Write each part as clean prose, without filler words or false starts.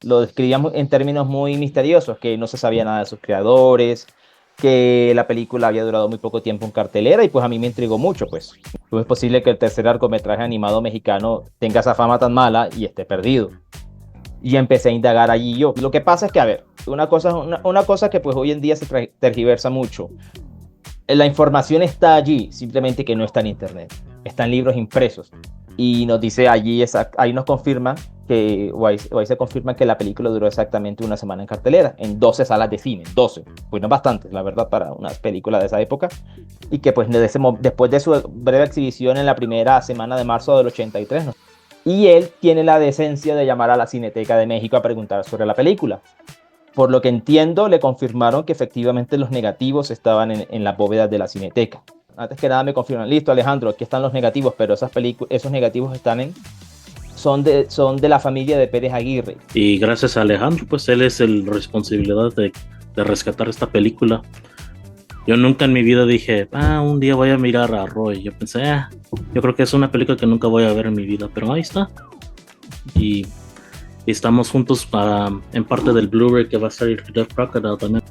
lo describían en términos muy misteriosos, que no se sabía nada de sus creadores, que la película había durado muy poco tiempo en cartelera y pues a mí me intrigó mucho, pues. ¿Cómo es posible que el tercer largometraje animado mexicano tenga esa fama tan mala y esté perdido? Y empecé a indagar allí yo. Lo que pasa es que, a ver, una cosa que pues hoy en día se tergiversa mucho. La información está allí, simplemente que no está en internet. Está en libros impresos. Y nos dice allí, ahí nos confirma que, o ahí se confirma que la película duró exactamente una semana en cartelera, en 12 salas de cine, 12. Pues no bastante, la verdad, para una película de esa época. Y que pues después de su breve exhibición en la primera semana de marzo del 83, ¿no? Y él tiene la decencia de llamar a la Cineteca de México a preguntar sobre la película. Por lo que entiendo, le confirmaron que efectivamente los negativos estaban en las bóvedas de la Cineteca. Antes que nada me confirman, listo Alejandro, aquí están los negativos, pero esos negativos son de la familia de Pérez Aguirre. Y gracias a Alejandro, pues él es el responsabilidad de rescatar esta película. Yo nunca en mi vida dije, un día voy a mirar a Roy. Yo pensé, yo creo que es una película que nunca voy a ver en mi vida, pero ahí está. Y estamos juntos en parte del Blu-ray que va a salir Death Crocodile también.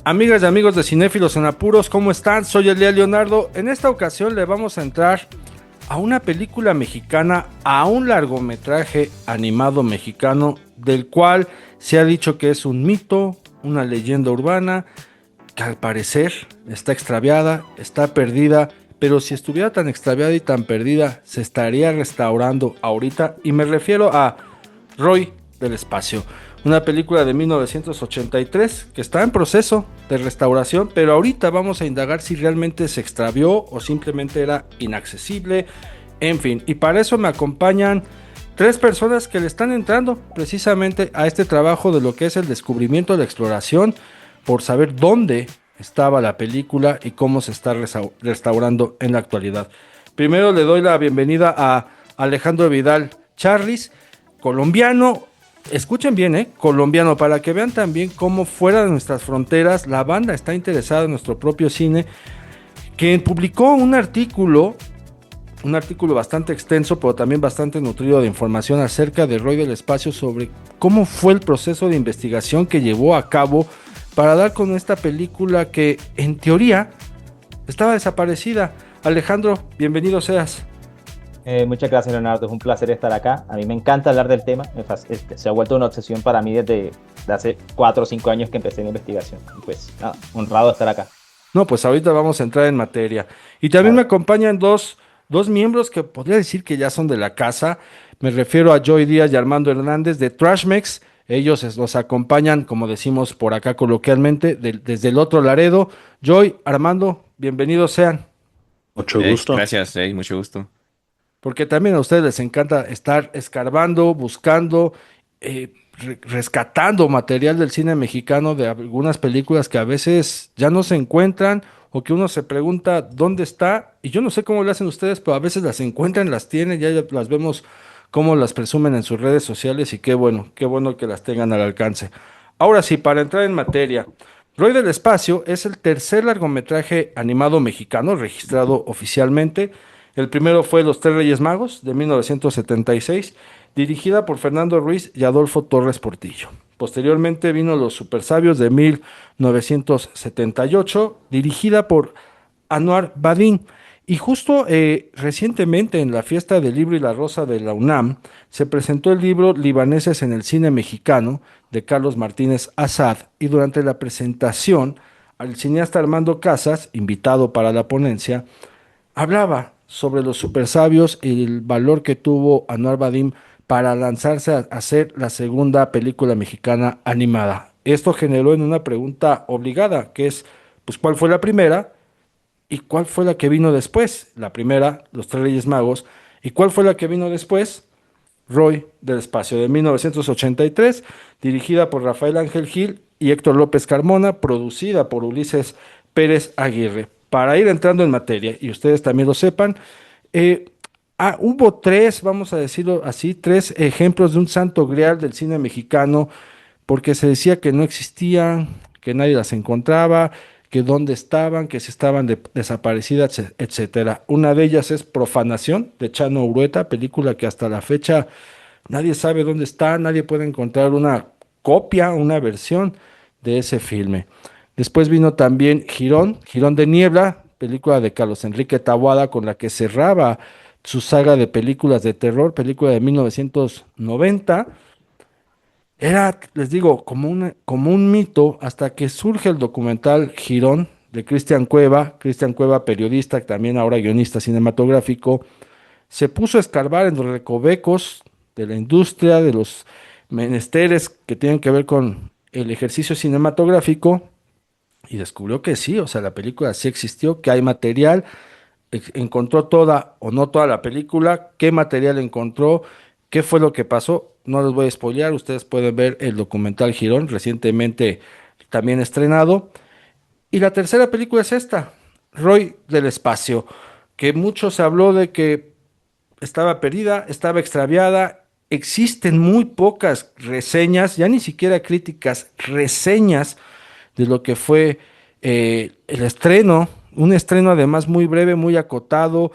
Amigas y amigos de Cinéfilos en Apuros, ¿cómo están? Soy Elia Leonardo. En esta ocasión le vamos a entrar a una película mexicana, a un largometraje animado mexicano, del cual se ha dicho que es un mito, una leyenda urbana, que al parecer está extraviada, está perdida, pero si estuviera tan extraviada y tan perdida, se estaría restaurando ahorita, y me refiero a Roy del Espacio. Una película de 1983 que está en proceso de restauración, pero ahorita vamos a indagar si realmente se extravió o simplemente era inaccesible. En fin, y para eso me acompañan tres personas que le están entrando precisamente a este trabajo de lo que es el descubrimiento, la exploración, por saber dónde estaba la película y cómo se está restaurando en la actualidad. Primero le doy la bienvenida a Alejandro Vidal Charris, colombiano. Escuchen bien, colombiano, para que vean también cómo fuera de nuestras fronteras la banda está interesada en nuestro propio cine, que publicó un artículo bastante extenso, pero también bastante nutrido de información acerca de Roy del Espacio, sobre cómo fue el proceso de investigación que llevó a cabo para dar con esta película que en teoría estaba desaparecida. Alejandro, bienvenido seas. Muchas gracias, Leonardo. Es un placer estar acá. A mí me encanta hablar del tema. Se ha vuelto una obsesión para mí desde hace 4 o 5 años que empecé la investigación. Y pues, nada, honrado de estar acá. No, pues ahorita vamos a entrar en materia. Y también me Claro. acompañan dos miembros que podría decir que ya son de la casa. Me refiero a Joy Díaz y Armando Hernández de Trashmex. Ellos nos acompañan, como decimos por acá coloquialmente, desde el otro Laredo. Joy, Armando, bienvenidos sean. Mucho gusto. Gracias, mucho gusto. Porque también a ustedes les encanta estar escarbando, buscando, rescatando material del cine mexicano de algunas películas que a veces ya no se encuentran o que uno se pregunta dónde está. Y yo no sé cómo lo hacen ustedes, pero a veces las encuentran, las tienen, ya las vemos cómo las presumen en sus redes sociales y qué bueno que las tengan al alcance. Ahora sí, para entrar en materia. Roy del Espacio es el tercer largometraje animado mexicano registrado oficialmente. El primero fue Los Tres Reyes Magos, de 1976, dirigida por Fernando Ruiz y Adolfo Torres Portillo. Posteriormente vino Los Supersabios, de 1978, dirigida por Anwar Badin. Y justo recientemente, en la Fiesta del Libro y la Rosa de la UNAM, se presentó el libro Libaneses en el cine mexicano, de Carlos Martínez Azad, y durante la presentación, el cineasta Armando Casas, invitado para la ponencia, hablaba sobre los supersabios y el valor que tuvo Anwar Vadim para lanzarse a hacer la segunda película mexicana animada. Esto generó en una pregunta obligada, que es, pues, ¿cuál fue la primera? ¿Y cuál fue la que vino después? La primera, Los Tres Reyes Magos. ¿Y cuál fue la que vino después? Roy del Espacio, de 1983, dirigida por Rafael Ángel Gil y Héctor López Carmona, producida por Ulises Pérez Aguirre. Para ir entrando en materia, y ustedes también lo sepan, eh, hubo tres, vamos a decirlo así, tres ejemplos de un santo grial del cine mexicano, porque se decía que no existían, que nadie las encontraba, que dónde estaban, que si estaban desaparecidas, etcétera. Una de ellas es Profanación, de Chano Urueta, película que hasta la fecha Nadie sabe dónde está, nadie puede encontrar una copia, una versión de ese filme. Después vino también Girón, Girón de Niebla, película de Carlos Enrique Taboada con la que cerraba su saga de películas de terror, película de 1990. Era, les digo, como un mito hasta que surge el documental Girón de Cristian Cueva, periodista, también ahora guionista cinematográfico, se puso a escarbar en los recovecos de la industria, de los menesteres que tienen que ver con el ejercicio cinematográfico y descubrió que sí, o sea, la película sí existió, que hay material, encontró toda o no toda la película, qué material encontró, qué fue lo que pasó. No les voy a spoilear, ustedes pueden ver el documental Girón, recientemente también estrenado. Y la tercera película es esta, Roy del Espacio, que mucho se habló de que estaba perdida, estaba extraviada. Existen muy pocas reseñas, ya ni siquiera críticas, reseñas de lo que fue el estreno. Un estreno además muy breve, muy acotado,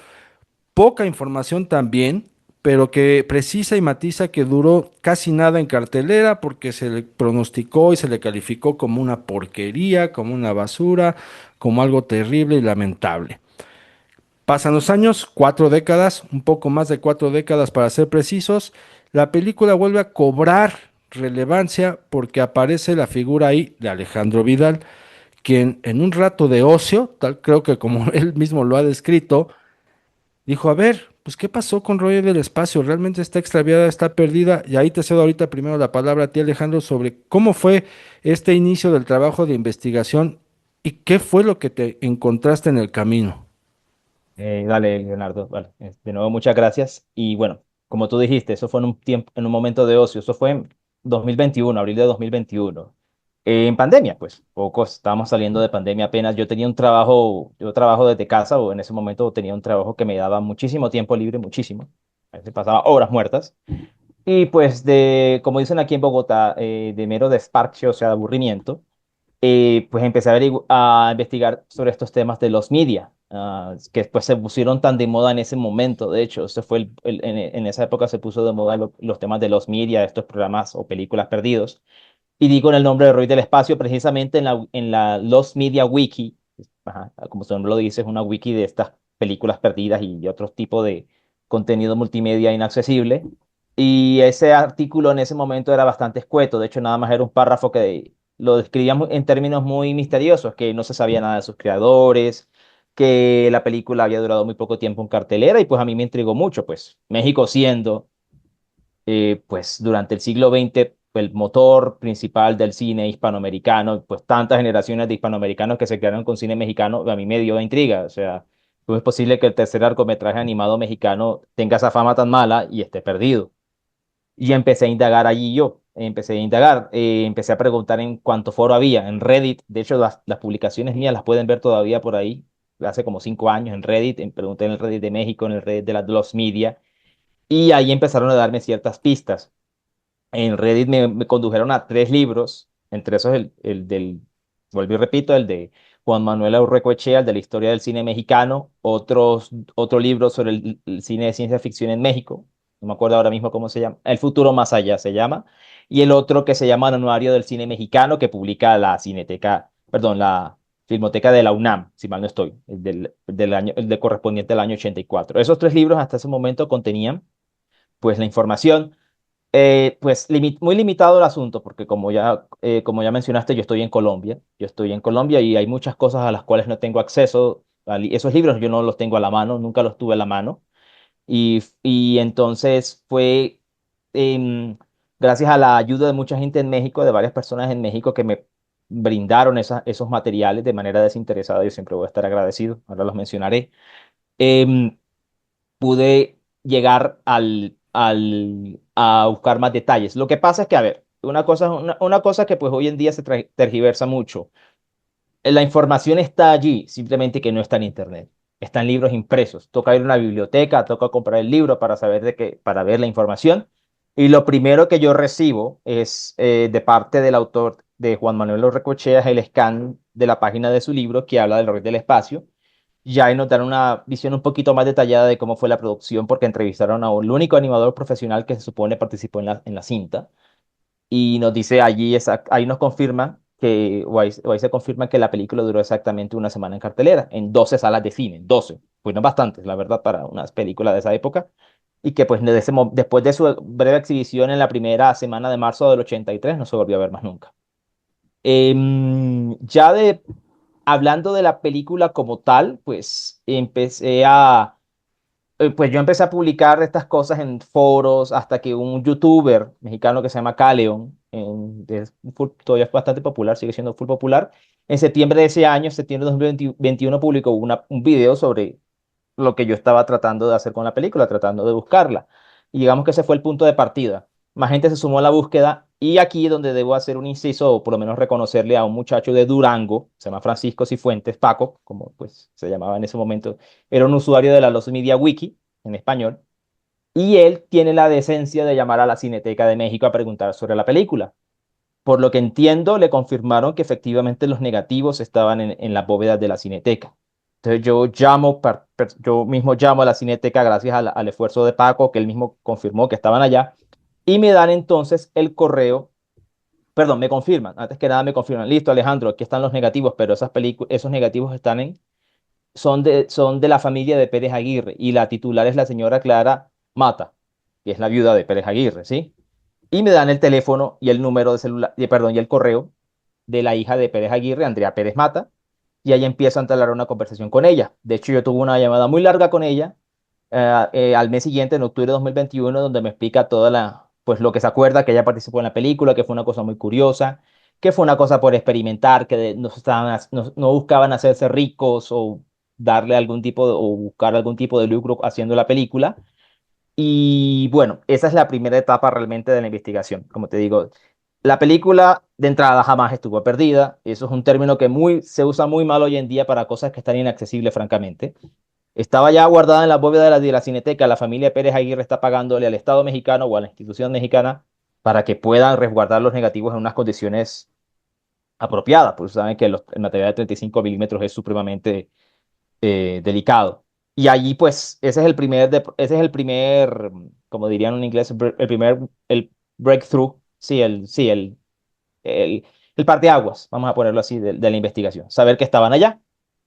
poca información también, pero que precisa y matiza que duró casi nada en cartelera porque se le pronosticó y se le calificó como una porquería, como una basura, como algo terrible y lamentable. Pasan los años, 4 décadas, un poco más de 4 décadas para ser precisos, la película vuelve a cobrar relevancia porque aparece la figura ahí de Alejandro Vidal, quien en un rato de ocio, tal creo que como él mismo lo ha descrito, dijo, a ver, pues ¿qué pasó con Roger del Espacio? ¿Realmente está extraviada, está perdida? Y ahí te cedo ahorita primero la palabra a ti, Alejandro, sobre cómo fue este inicio del trabajo de investigación y qué fue lo que te encontraste en el camino. Dale, Leonardo, vale. De nuevo, muchas gracias. Y bueno, como tú dijiste, eso fue en un tiempo, en un momento de ocio. Eso fue en 2021, abril de 2021. En pandemia, pues, pocos, estábamos saliendo de pandemia apenas. Yo tenía un trabajo, yo trabajo desde casa, o en ese momento tenía un trabajo que me daba muchísimo tiempo libre, muchísimo. A veces pasaba horas muertas. Y pues como dicen aquí en Bogotá, de mero desparche, o sea, de aburrimiento, pues empecé a investigar sobre estos temas de los media, que después se pusieron tan de moda en ese momento. De hecho, ese fue en esa época se puso de moda los temas de los media, estos programas o películas perdidos. Y digo en el nombre de Roy del Espacio, precisamente en la Lost Media Wiki, ajá, como su nombre lo dice, es una wiki de estas películas perdidas y otros tipos de contenido multimedia inaccesible. Y ese artículo en ese momento era bastante escueto, de hecho nada más era un párrafo que lo describía en términos muy misteriosos, que no se sabía nada de sus creadores, que la película había durado muy poco tiempo en cartelera y pues a mí me intrigó mucho, pues México siendo pues durante el siglo XX el motor principal del cine hispanoamericano, pues tantas generaciones de hispanoamericanos que se quedaron con cine mexicano, a mí me dio intriga, o sea, ¿cómo es posible que el tercer largometraje animado mexicano tenga esa fama tan mala y esté perdido? Y empecé a indagar allí yo, empecé a indagar, empecé a preguntar en cuánto foro había, en Reddit, de hecho las publicaciones mías las pueden ver todavía por ahí, hace como 5 años en Reddit, pregunté en el Reddit de México, en el Reddit de los media, y ahí empezaron a darme ciertas pistas. En Reddit me condujeron a 3 libros, entre esos vuelvo y repito, el de Juan Manuel Aurrecoechea, el de la historia del cine mexicano, otro libro sobre el cine de ciencia ficción en México, no me acuerdo ahora mismo cómo se llama, El futuro más allá se llama, y el otro que se llama Anuario del Cine Mexicano, que publica la Cineteca, perdón, la Filmoteca de la UNAM, si mal no estoy, del año, el de correspondiente al año 84. Esos 3 libros hasta ese momento contenían pues la información pues muy limitado el asunto, porque como ya mencionaste, yo estoy en Colombia y hay muchas cosas a las cuales no tengo acceso. Esos libros yo no los tengo a la mano, nunca los tuve a la mano. Y entonces fue em, gracias a la ayuda de mucha gente en México, de varias personas en México que me brindaron esos materiales de manera desinteresada. Yo siempre voy a estar agradecido, ahora los mencionaré. Em, Pude llegar a buscar más detalles. Lo que pasa es que, a ver, una cosa que pues hoy en día se tergiversa mucho. La información está allí, simplemente que no está en internet. Está en libros impresos. Toca ir a una biblioteca, toca comprar el libro para saber para ver la información. Y lo primero que yo recibo es de parte del autor de Juan Manuel Orrecochea, es el scan de la página de su libro que habla del rol del espacio ya ahí nos dan una visión un poquito más detallada de cómo fue la producción, porque entrevistaron a el único animador profesional que se supone participó en la cinta. Y nos dice allí, ahí nos confirma que, o ahí se confirma que la película duró exactamente una semana en cartelera, en 12 salas de cine, 12. Pues no bastantes, la verdad, para unas películas de esa época. Y que pues después de su breve exhibición en la primera semana de marzo del 83 no se volvió a ver más nunca. Ya hablando de la película como tal, pues pues yo empecé a publicar estas cosas en foros hasta que un youtuber mexicano que se llama Caleon, todavía es bastante popular, sigue siendo full popular, en septiembre de ese año, septiembre de 2021, publicó un video sobre lo que yo estaba tratando de hacer con la película, tratando de buscarla. Y digamos que ese fue el punto de partida. Más gente se sumó a la búsqueda y aquí donde debo hacer un inciso o por lo menos reconocerle a un muchacho de Durango, se llama Francisco Cifuentes, Paco, como pues se llamaba en ese momento, era un usuario de la Los Media Wiki en español y él tiene la decencia de llamar a la Cineteca de México a preguntar sobre la película. Por lo que entiendo, le confirmaron que efectivamente los negativos estaban en la bóveda de la Cineteca. Entonces yo mismo llamo a la Cineteca gracias al esfuerzo de Paco, que él mismo confirmó que estaban allá, y me dan entonces el correo, perdón, me confirman, antes que nada me confirman, listo Alejandro, aquí están los negativos, pero esos negativos son de la familia de Pérez Aguirre, y la titular es la señora Clara Mata, que es la viuda de Pérez Aguirre, ¿sí? Y me dan el teléfono y el número de celular, perdón, y el correo de la hija de Pérez Aguirre, Andrea Pérez Mata, y ahí empiezo a entablar una conversación con ella. De hecho, yo tuve una llamada muy larga con ella al mes siguiente, en octubre de 2021, donde me explica pues lo que se acuerda, que ella participó en la película, que fue una cosa muy curiosa, que fue una cosa por experimentar, que no buscaban hacerse ricos o darle o buscar algún tipo de lucro haciendo la película. Y bueno, esa es la primera etapa realmente de la investigación. Como te digo, la película de entrada jamás estuvo perdida. Eso es un término que se usa muy mal hoy en día para cosas que están inaccesibles, francamente. Estaba ya guardada en la bóveda de la Cineteca. La familia Pérez Aguirre está pagándole al Estado mexicano o a la institución mexicana para que puedan resguardar los negativos en unas condiciones apropiadas. Pues saben que el material de 35 milímetros es supremamente delicado. Y allí, pues, ese es el primer, como dirían en inglés, el breakthrough, sí, el parteaguas, vamos a ponerlo así, de la investigación. Saber que estaban allá.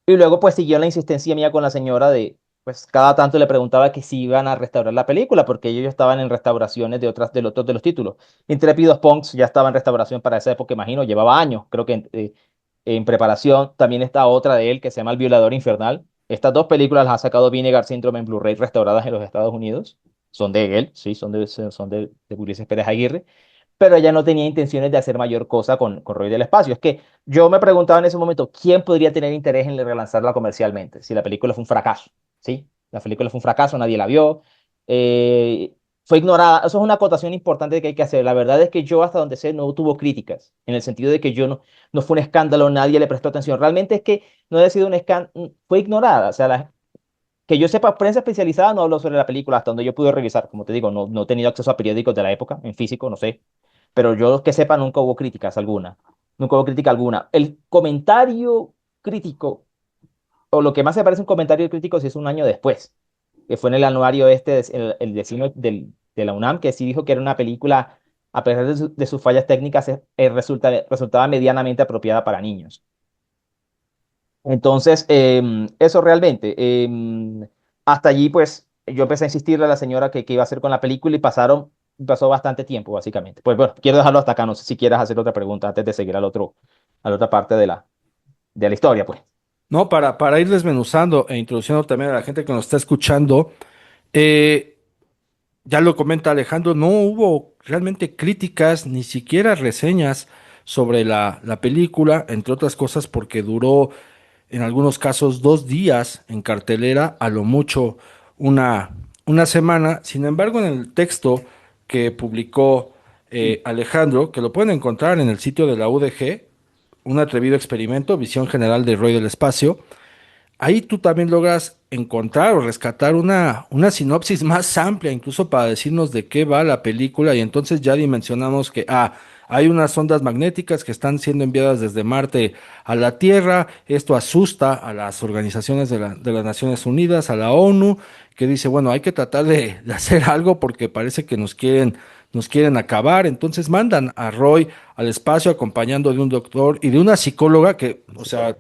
Y luego, pues, siguió la insistencia mía con la señora pues, cada tanto le preguntaba que si iban a restaurar la película, porque ellos estaban en restauraciones de los títulos. Intrépidos Punks ya estaba en restauración para esa época, imagino, llevaba años, creo que en preparación. También está otra de él que se llama El Violador Infernal. Estas dos películas las ha sacado Vinegar Syndrome en Blu-ray restauradas en los Estados Unidos. Son de él, sí, son de Ulises Pérez Aguirre. Pero ella no tenía intenciones de hacer mayor cosa con Roy del Espacio. Es que yo me preguntaba en ese momento, ¿quién podría tener interés en relanzarla comercialmente? Si la película fue un fracaso, ¿sí? La película fue un fracaso, nadie la vio. eh, Fue ignorada. Eso es una acotación importante que hay que hacer. La verdad es que yo, hasta donde sé, no tuvo críticas, en el sentido de que yo no fue un escándalo, nadie le prestó atención. Realmente es que no ha sido un escándalo, fue ignorada. O sea, que yo sepa, prensa especializada no habló sobre la película hasta donde yo pude revisar. Como te digo, no he tenido acceso a periódicos de la época, en físico, no sé. Pero yo que sepa, nunca hubo críticas alguna. Nunca hubo crítica alguna. El comentario crítico, o lo que más se parece a un comentario crítico, si es un año después, que fue en el anuario el de cine de la UNAM, que sí dijo que era una película, a pesar de sus fallas técnicas, resultaba medianamente apropiada para niños. Entonces, eso realmente. Hasta allí, pues, yo empecé a insistirle a la señora que iba a hacer con la película y pasó bastante tiempo, básicamente. Pues bueno, quiero dejarlo hasta acá. No sé si quieras hacer otra pregunta antes de seguir a la otra parte de la historia, pues. No, para ir desmenuzando e introduciendo también a la gente que nos está escuchando, eh, ya lo comenta Alejandro, no hubo realmente críticas, ni siquiera reseñas sobre la película, entre otras cosas porque duró en algunos casos 2 días en cartelera, a lo mucho una, una semana. Sin embargo, en el texto que publicó Alejandro, que lo pueden encontrar en el sitio de la UDG, Un atrevido experimento, visión general de Roy del espacio, ahí tú también logras encontrar o rescatar una sinopsis más amplia, incluso para decirnos de qué va la película, y entonces ya dimensionamos que, hay unas ondas magnéticas que están siendo enviadas desde Marte a la Tierra. Esto asusta a las organizaciones de las Naciones Unidas, a la ONU, que dice, bueno, hay que tratar de hacer algo porque parece que nos quieren acabar. Entonces mandan a Roy al espacio acompañando de un doctor y de una psicóloga que, o sea,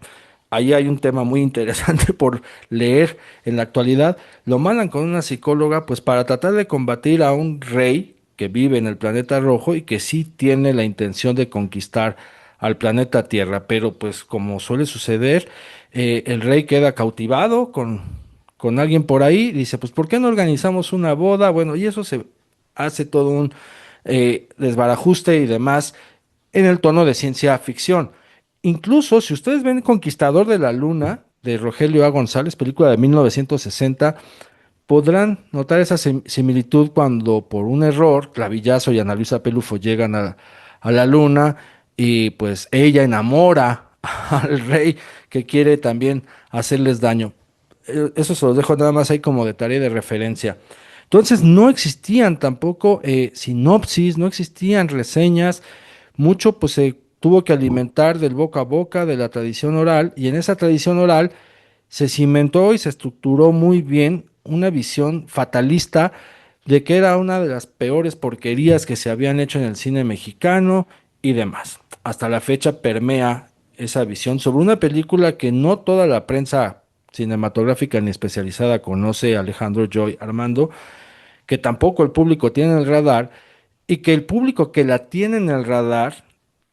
ahí hay un tema muy interesante por leer en la actualidad. Lo mandan con una psicóloga pues para tratar de combatir a un rey que vive en el planeta rojo y que sí tiene la intención de conquistar al planeta Tierra, pero pues como suele suceder, el rey queda cautivado con alguien por ahí, dice, pues ¿por qué no organizamos una boda? Bueno, y eso se hace todo un desbarajuste y demás en el tono de ciencia ficción. Incluso si ustedes ven Conquistador de la Luna de Rogelio A. González, película de 1960, podrán notar esa similitud cuando por un error Clavillazo y Ana Luisa Pelufo llegan a la luna y pues ella enamora al rey que quiere también hacerles daño. Eso se los dejo nada más ahí como de tarea de referencia. Entonces no existían tampoco sinopsis, no existían reseñas, mucho pues se tuvo que alimentar del boca a boca, de la tradición oral, y en esa tradición oral se cimentó y se estructuró muy bien una visión fatalista de que era una de las peores porquerías que se habían hecho en el cine mexicano y demás. Hasta la fecha permea esa visión sobre una película que no toda la prensa cinematográfica ni especializada conoce, Alejandro Joy Armando, que tampoco el público tiene en el radar y que el público que la tiene en el radar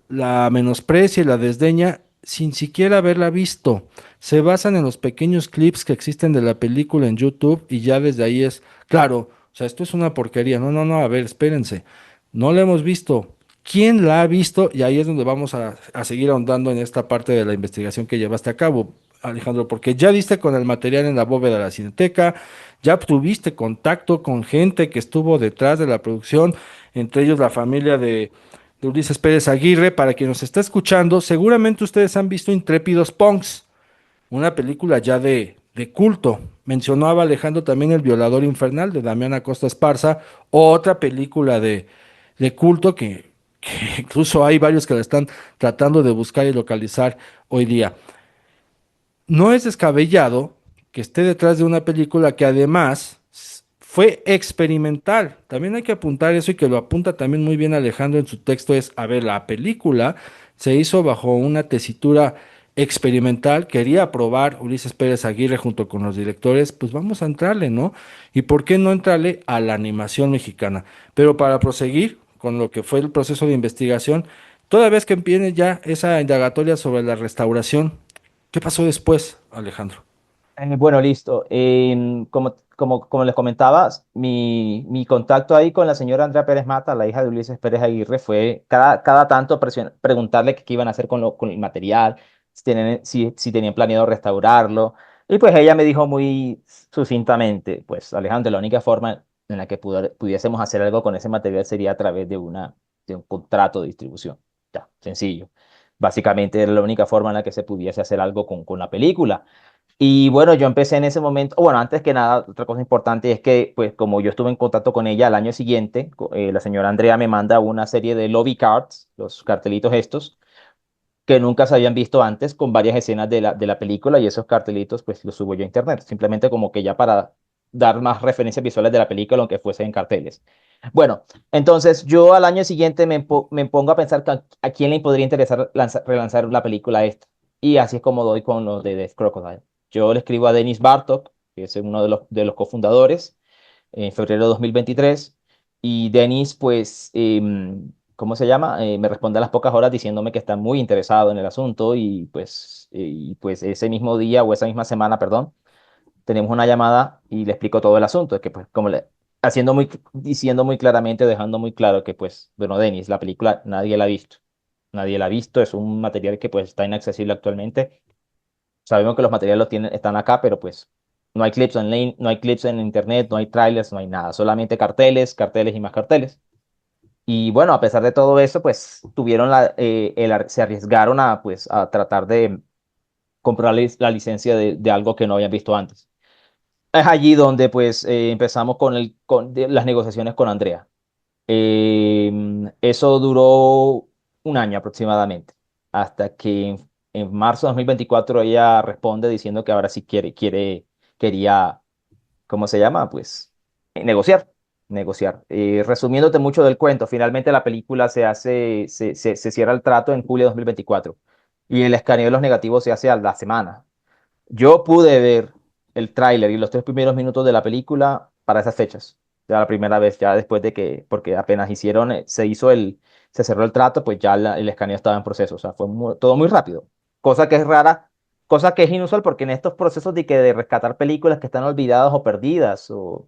la menosprecia y la desdeña sin siquiera haberla visto. Se basan en los pequeños clips que existen de la película en YouTube y ya desde ahí es, claro, o sea, esto es una porquería. No, no, no, a ver, espérense. No la hemos visto. ¿Quién la ha visto? Y ahí es donde vamos a seguir ahondando en esta parte de la investigación que llevaste a cabo, Alejandro, porque ya diste con el material en la bóveda de la Cineteca, ya tuviste contacto con gente que estuvo detrás de la producción, entre ellos la familia de Ulises Pérez Aguirre. Para quien nos está escuchando, seguramente ustedes han visto Intrépidos Punks, una película ya de culto. Mencionaba Alejandro también El Violador Infernal de Damián Acosta Esparza, otra película de culto que incluso hay varios que la están tratando de buscar y localizar hoy día. No es descabellado que esté detrás de una película que además fue experimental. También hay que apuntar eso y que lo apunta también muy bien Alejandro en su texto es, a ver, la película se hizo bajo una tesitura experimental, quería probar Ulises Pérez Aguirre junto con los directores, pues vamos a entrarle, ¿no? ¿Y por qué no entrarle a la animación mexicana? Pero para proseguir con lo que fue el proceso de investigación, toda vez que empiece ya esa indagatoria sobre la restauración, ¿qué pasó después, Alejandro? Bueno, listo. Como les comentabas, mi contacto ahí con la señora Andrea Pérez Mata, la hija de Ulises Pérez Aguirre, fue cada tanto preguntarle qué iban a hacer con el material, si tenían planeado restaurarlo. Y pues ella me dijo muy sucintamente, pues Alejandro, la única forma en la que pudiésemos hacer algo con ese material sería a través de un contrato de distribución. Ya, sencillo. Básicamente era la única forma en la que se pudiese hacer algo con la película. Y bueno, yo empecé en ese momento, bueno, antes que nada, otra cosa importante es que, pues, como yo estuve en contacto con ella al año siguiente, la señora Andrea me manda una serie de lobby cards, los cartelitos estos, que nunca se habían visto antes, con varias escenas de la película, y esos cartelitos, pues, los subo yo a internet, simplemente como que ya para dar más referencias visuales de la película, aunque fuese en carteles. Bueno, entonces yo al año siguiente me pongo a pensar que a quién le podría interesar relanzar la película esta. Y así es como doy con los de Death Crocodile. Yo le escribo a Denis Bartok, que es uno de los cofundadores, en febrero de 2023. Y Denis, pues, ¿cómo se llama? Me responde a las pocas horas diciéndome que está muy interesado en el asunto y pues ese mismo día o esa misma semana, perdón, tenemos una llamada y le explico todo el asunto, es que pues diciendo muy claramente, dejando muy claro que pues, bueno, Denis, la película nadie la ha visto. Nadie la ha visto, es un material que pues está inaccesible actualmente. Sabemos que los materiales están acá, pero pues no hay clips online, no hay clips en internet, no hay trailers, no hay nada, solamente carteles, carteles y más carteles. Y bueno, a pesar de todo eso, pues se arriesgaron a tratar de comprar la licencia de algo que no habían visto antes. Es allí donde pues empezamos con las negociaciones con Andrea. Eso duró un año aproximadamente, hasta que en marzo de 2024 ella responde diciendo que ahora sí quería, ¿cómo se llama? Pues negociar, negociar. Resumiéndote mucho del cuento, finalmente la película se cierra el trato en julio de 2024 y el escaneo de los negativos se hace a la semana. Yo pude ver el tráiler y los 3 primeros minutos de la película para esas fechas. Ya la primera vez, ya después de que, porque apenas se cerró el trato, pues ya el escaneo estaba en proceso. O sea, fue todo muy rápido. Cosa que es rara, cosa que es inusual porque en estos procesos de rescatar películas que están olvidadas o perdidas o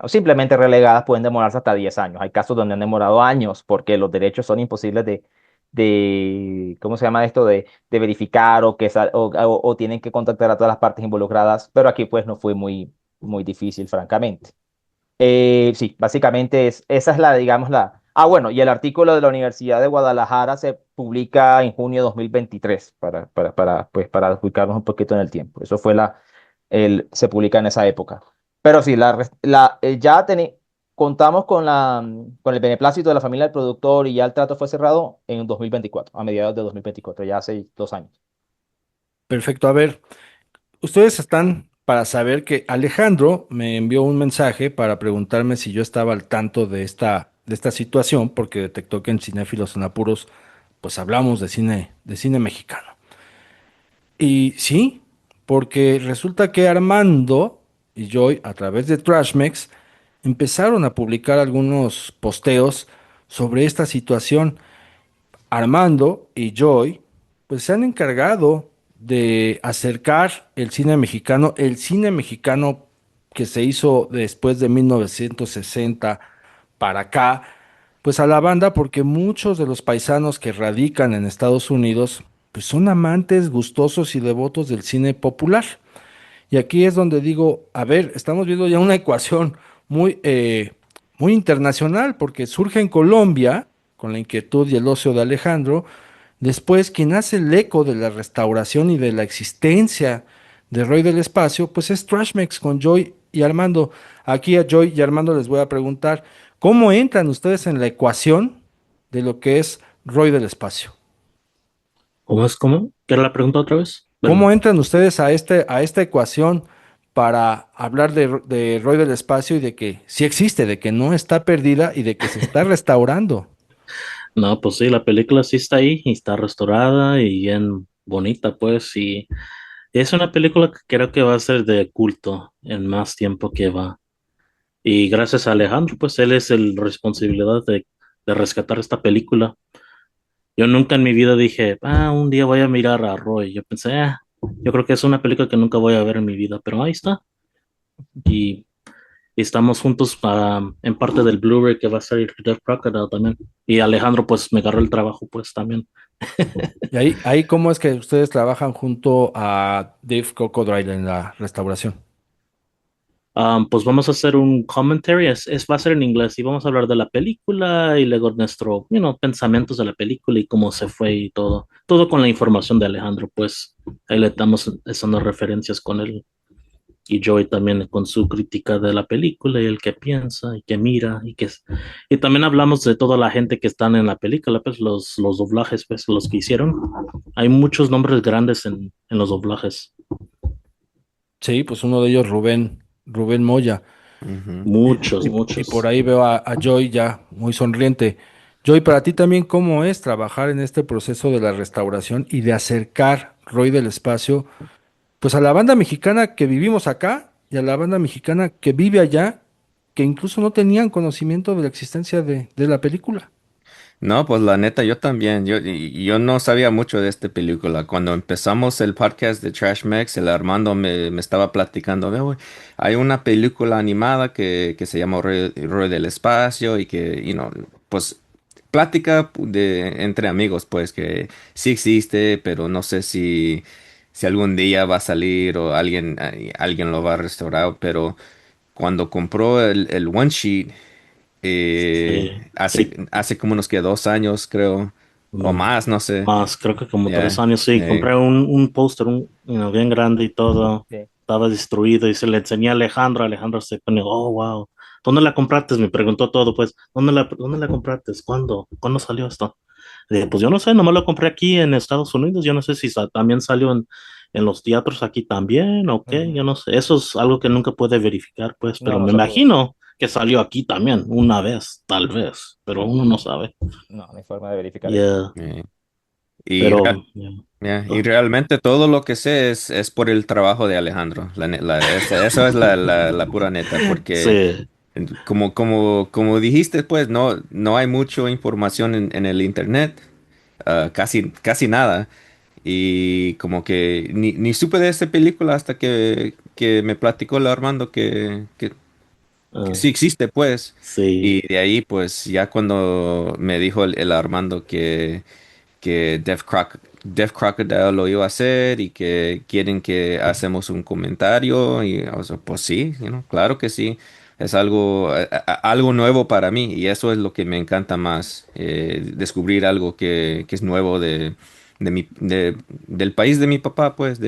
simplemente relegadas pueden demorarse hasta 10 años. Hay casos donde han demorado años porque los derechos son imposibles ¿cómo se llama esto? De verificar o tienen que contactar a todas las partes involucradas, pero aquí pues no fue muy difícil, francamente. Sí, básicamente esa es digamos, la... Ah, bueno, y el artículo de la Universidad de Guadalajara se publica en junio de 2023 pues, para ubicarnos un poquito en el tiempo. Eso fue se publica en esa época. Pero sí, contamos con el beneplácito de la familia del productor y ya el trato fue cerrado en 2024, a mediados de 2024, ya hace 2 años. Perfecto, a ver, ustedes están para saber que Alejandro me envió un mensaje para preguntarme si yo estaba al tanto de esta situación, porque detectó que en Cinéfilos en Apuros, pues hablamos de cine mexicano. Y sí, porque resulta que Armando y Joy, a través de Trashmex, empezaron a publicar algunos posteos sobre esta situación. Armando y Joy, pues se han encargado de acercar el cine mexicano que se hizo después de 1960 para acá, pues a la banda, porque muchos de los paisanos que radican en Estados Unidos, pues son amantes, gustosos y devotos del cine popular. Y aquí es donde digo, a ver, estamos viendo ya una ecuación muy, muy internacional, porque surge en Colombia, con la inquietud y el ocio de Alejandro, después quien hace el eco de la restauración y de la existencia de Roy del Espacio, pues es Trashmex con Joy y Armando. Aquí a Joy y Armando les voy a preguntar, ¿cómo entran ustedes en la ecuación de lo que es Roy del Espacio? ¿Cómo es? ¿Cómo? ¿Qué era la pregunta otra vez? ¿Cómo Perdón. entran ustedes a esta ecuación para hablar de Roy del Espacio y de que sí existe, de que no está perdida y de que se está restaurando? No, pues sí, la película sí está ahí y está restaurada y bien bonita, pues, y es una película que creo que va a ser de culto en más tiempo que va. Y gracias a Alejandro, pues él es el responsabilidad de rescatar esta película. Yo nunca en mi vida dije, un día voy a mirar a Roy. Yo pensé, yo creo que es una película que nunca voy a ver en mi vida, pero ahí está. Y, y estamos juntos en parte del Blu-ray que va a salir Death Crocodile también. Y Alejandro, pues me agarró el trabajo, pues también. Y ahí ¿cómo es que ustedes trabajan junto a Dave Crocodile en la restauración? Pues vamos a hacer un commentary, va a ser en inglés y vamos a hablar de la película y luego nuestro, pensamientos de la película y cómo se fue y todo. Todo con la información de Alejandro, pues ahí le estamos haciendo referencias con él y Joey también con su crítica de la película y el que piensa y que mira y también hablamos de toda la gente que están en la película, pues los doblajes, pues los que hicieron. Hay muchos nombres grandes en los doblajes, Sí, pues uno de ellos, Rubén Moya. Ujú. muchos, Y por muchos. ahí veo a Joy ya muy sonriente. Joy, para ti también, ¿cómo es trabajar en este proceso de la restauración y de acercar Roy del Espacio, pues a la banda mexicana que vivimos acá y a la banda mexicana que vive allá, que incluso no tenían conocimiento de la existencia de la película? No, pues la neta, yo también. Yo no sabía mucho de esta película. Cuando empezamos el podcast de Trash Mex, el Armando me estaba platicando, "Ve, güey, hay una película animada que se llama Roy del Espacio y que, pues plática entre amigos, pues que sí existe, pero no sé si algún día va a salir o alguien lo va a restaurar, pero cuando compró el One Sheet, Sí, sí, hace como unos que 2 años, creo, o no, más, no sé. más, creo que como tres Ya, años, sí, eh, compré un póster, bien grande y todo, Sí. estaba destruido y se le enseñé a Alejandro, Alejandro se pone, oh, wow, ¿Dónde la compraste? Me preguntó todo, pues, ¿dónde la compraste? ¿Cuándo salió esto? Le dije, pues yo no sé, nomás lo compré aquí en Estados Unidos, yo no sé si también salió en los teatros aquí también o qué, Ujú. yo no sé, eso es algo que nunca puede verificar, pues, pero No, me nosotros, imagino que salió aquí también, una vez, tal vez, pero uno no sabe. no hay forma de verificar eso. Yeah, Eh, y, pero, rea- yeah. y realmente todo lo que sé es por el trabajo de Alejandro. Eso es la pura neta, porque Sí, como dijiste, pues no hay mucha información en el internet, casi nada. Y como que ni supe de esta película hasta que me platicó el Armando que ah, sí existe, pues. sí. Y de ahí, pues, ya cuando me dijo el Armando que Death Crocodile lo iba a hacer y que quieren que hacemos un comentario, y o sea, pues sí, claro que sí. Es algo nuevo para mí y eso es lo que me encanta más, descubrir algo que es nuevo del país de mi papá, pues,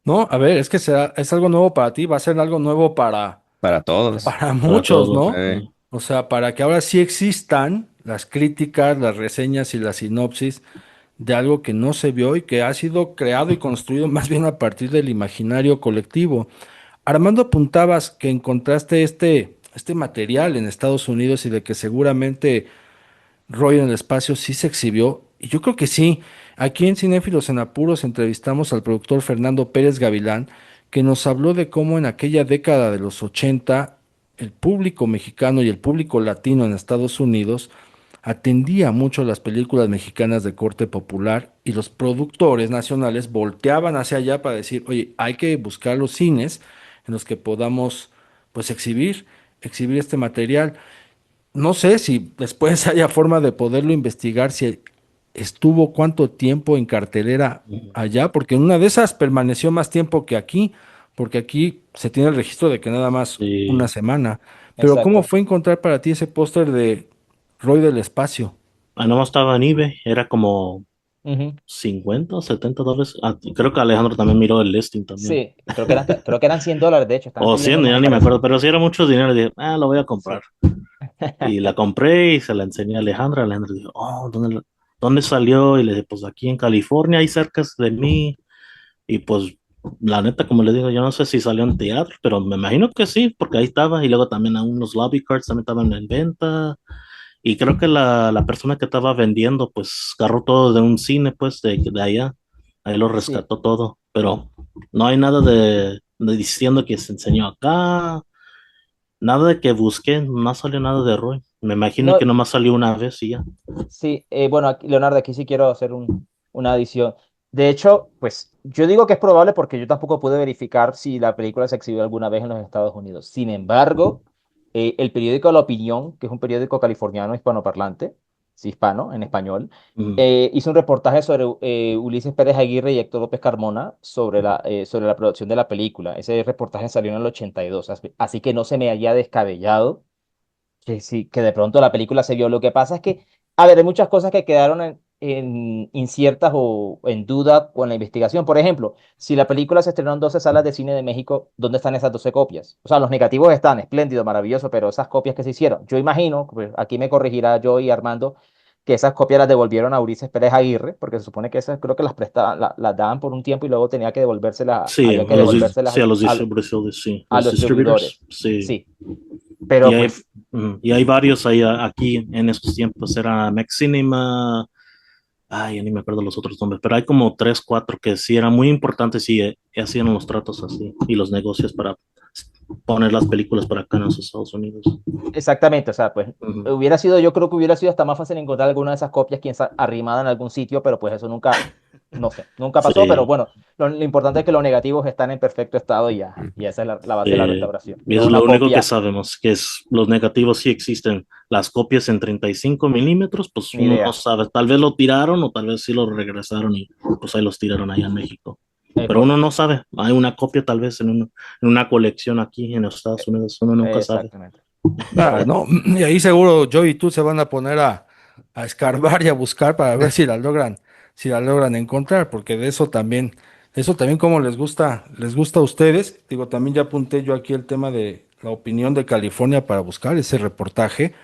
No, a ver, es que es algo nuevo para ti, va a ser algo nuevo para todos. para Para muchos, todos. ¿no? Eh, O sea, para que ahora sí existan las críticas, las reseñas y la sinopsis de algo que no se vio y que ha sido creado y construido más bien a partir del imaginario colectivo. Armando, apuntabas que encontraste este material en Estados Unidos y de que seguramente Roy en el espacio sí se exhibió. Y yo creo que sí. Aquí en Cinéfilos en Apuros entrevistamos al productor Fernando Pérez Gavilán, que nos habló de cómo en aquella década de los 80 el público mexicano y el público latino en Estados Unidos atendía mucho las películas mexicanas de corte popular y los productores nacionales volteaban hacia allá para decir, oye, hay que buscar los cines en los que podamos pues exhibir este material. No sé si después haya forma de poderlo investigar, si estuvo cuánto tiempo en cartelera allá, porque en una de esas permaneció más tiempo que aquí, porque aquí se tiene el registro de que nada más una Sí. semana. Pero ¿cómo Exacto. fue encontrar para ti ese póster de Roy del Espacio? Ah, no estaba en eBay, era como Ujú. 50 o $70. Ah, creo que Alejandro también miró el listing también. Sí, creo que eran $100, de hecho, estaban O 100, pidiendo más ya y ni me parecía. acuerdo, pero sí era mucho dinero. Y dije, lo voy a Sí. comprar. Y la compré y se la enseñé a Alejandra. Alejandra dijo, oh, ¿dónde salió? Y le dije, pues aquí en California, ahí cerca de mí. Y pues, la neta, como le digo, yo no sé si salió en teatro, pero me imagino que sí, porque ahí estaba. Y luego también aún los lobby cards también estaban en venta. Y creo que la persona que estaba vendiendo, pues agarró todo de un cine, pues de allá. Ahí lo Sí, rescató todo. Pero no hay nada de diciendo que se enseñó acá. Nada de que busqué, no salió nada de Roy. Me imagino no, que nomás salió una vez y ya. sí, bueno, Leonardo, aquí sí quiero hacer una adición. De hecho, pues yo digo que es probable porque yo tampoco pude verificar si la película se exhibió alguna vez en los Estados Unidos. Sin embargo, el periódico La Opinión, que es un periódico californiano hispanoparlante, sí, hispano, en español, Mm, hizo un reportaje sobre Ulises Pérez Aguirre y Héctor López Carmona sobre la producción de la película. Ese reportaje salió en el 82, así que no se me haya descabellado que sí, que de pronto la película se vio. Lo que pasa es que, a ver, hay muchas cosas que quedaron inciertas o en duda con la investigación. Por ejemplo, si la película se estrenó en 12 salas de cine de México, ¿dónde están esas 12 copias? O sea, los negativos están, espléndido, maravilloso, pero esas copias que se hicieron, yo imagino, pues aquí me corregirá yo y Armando, que esas copias las devolvieron a Ulises Pérez Aguirre, porque se supone que esas creo que las prestaban, las daban por un tiempo y luego tenía que devolvérselas, sí, había que devolvérselas sí, a los a, distribuidores, sí. a Los los distribuidores. distributors, sí. Sí, pero Y hay, pues y hay varios ahí aquí en estos tiempos. Era Max Cinema. Ay, ya ni me acuerdo los otros nombres, pero hay como tres, cuatro que sí eran muy importantes y hacían los tratos así y los negocios para poner las películas para acá en los Estados Unidos. exactamente, o sea, pues Ujú. hubiera sido, yo creo que hubiera sido hasta más fácil encontrar alguna de esas copias arrimada en algún sitio, pero pues eso nunca, no sé, nunca pasó, pero Sí, bueno, lo importante es que los negativos están en perfecto estado y ya, y esa es la base de la sí. restauración. Y No eso es es lo una único que copia, sabemos, que es los negativos sí existen. Las copias en 35 milímetros, pues ni uno no idea, sabe. Tal vez lo tiraron o tal vez sí lo regresaron y pues ahí los tiraron allá en México. es Pero uno no correcto, sabe. Hay una copia tal vez en una colección aquí en los Estados Unidos. Uno nunca sabe. exactamente. Ah, no, y ahí seguro yo y tú se van a poner a escarbar y a buscar para ver si la logran encontrar, porque de eso también Eso también como les gusta a ustedes. Digo, también ya apunté yo aquí el tema de la opinión de California para buscar ese reportaje,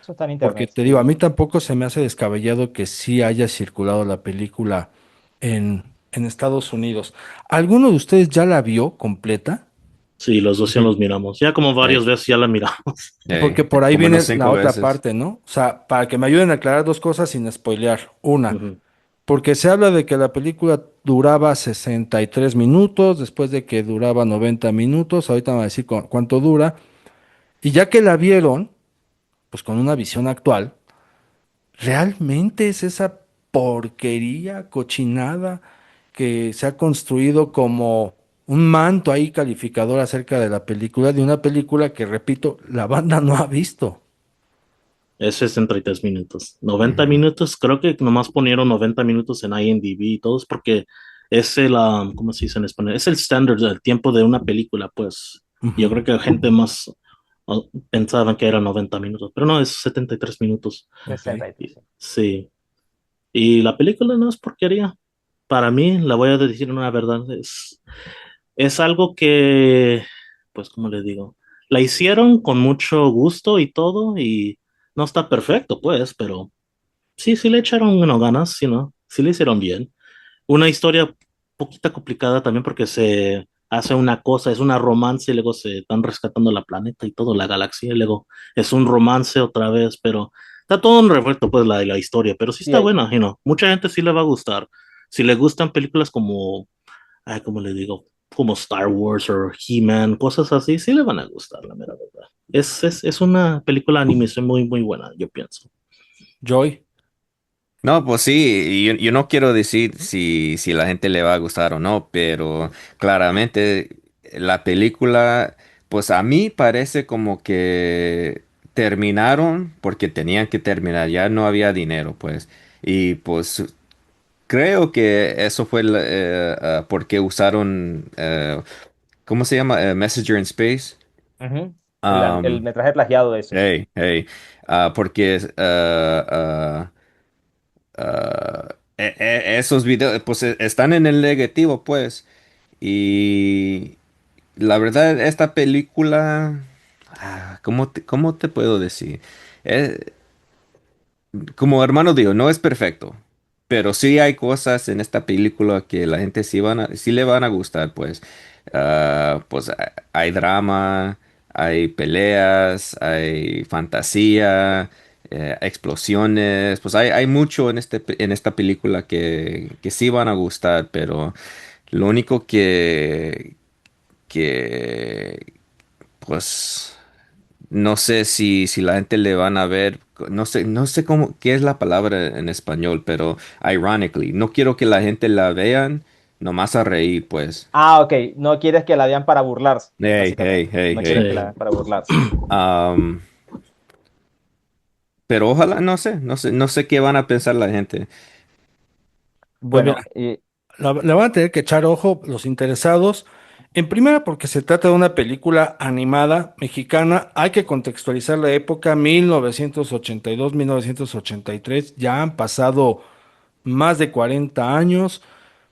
Eso está en porque internet, te digo, a sí. mí tampoco se me hace descabellado que sí haya circulado la película en Estados Unidos. ¿Alguno de ustedes ya la vio completa? Sí, los dos ya Ujú. los miramos. Ya como varias Ey, veces ya la miramos. Porque ey, por ahí como unos viene la 5 otra veces. parte, ¿no? O sea, para que me ayuden a aclarar dos cosas sin spoilear. Una, Ujú. porque se habla de que la película duraba 63 minutos, después de que duraba 90 minutos, ahorita me van a decir cuánto dura, y ya que la vieron, pues con una visión actual, ¿realmente es esa porquería, cochinada que se ha construido como un manto ahí calificador acerca de la película, de una película que, repito, la banda no ha visto? Es 63 minutos. 90 Ujú. minutos, creo que nomás ponieron 90 minutos en IMDb y todos porque es el, ¿cómo se dice en español? Es el estándar del tiempo de una película, pues. Yo Ujú. creo que la gente más pensaban que era 90 minutos, pero no, es 73 minutos. Ok. 63. Sí. Y la película no es porquería. Para mí, la voy a decir una verdad, es algo que, pues, ¿cómo le digo? La hicieron con mucho gusto y todo, y no está perfecto, pues, pero sí, sí le echaron, bueno, ganas, sí, ¿no? Sí le hicieron bien. Una historia poquita complicada también porque se hace una cosa, es una romance y luego se están rescatando la planeta y todo, la galaxia, y luego es un romance otra vez, pero está todo un revuelto, pues, la historia, pero sí Sí, está buena, you know. Mucha gente sí le va a gustar. Si le gustan películas como, ay, ¿cómo le digo? Como Star Wars o He-Man, cosas así, sí le van a gustar, la mera verdad. Es una película de animación muy, muy buena, yo pienso. Joy. No, pues sí, y yo no quiero decir si la gente le va a gustar o no, pero claramente la película, pues a mí parece como que terminaron porque tenían que terminar, ya no había dinero, pues. Y pues creo que eso fue porque usaron, ¿cómo se llama? Messenger in Space. ujú. El Um, metraje plagiado de ese. hey, hey, porque esos videos, pues están en el negativo, pues. Y la verdad, esta película, cómo te puedo decir? Eh, Como hermano digo, no es perfecto, pero sí hay cosas en esta película que la gente sí le van a gustar, pues. Pues hay drama, hay peleas, hay fantasía, explosiones, pues hay mucho en en esta película que sí van a gustar, pero lo único que pues no sé si la gente le van a ver, no sé cómo, qué es la palabra en español, pero ironically, no quiero que la gente la vean nomás a reír, pues. Ah, ok. No quieres que la vean para burlarse, Hey, hey, básicamente. hey, No quieres hey. que la Sí. vean para burlarse. Am, pero ojalá, no sé qué van a pensar la gente. Pues mira, Bueno, le van a tener que echar ojo los interesados. En primera, porque se trata de una película animada mexicana. Hay que contextualizar la época 1982, 1983. Ya han pasado más de 40 años.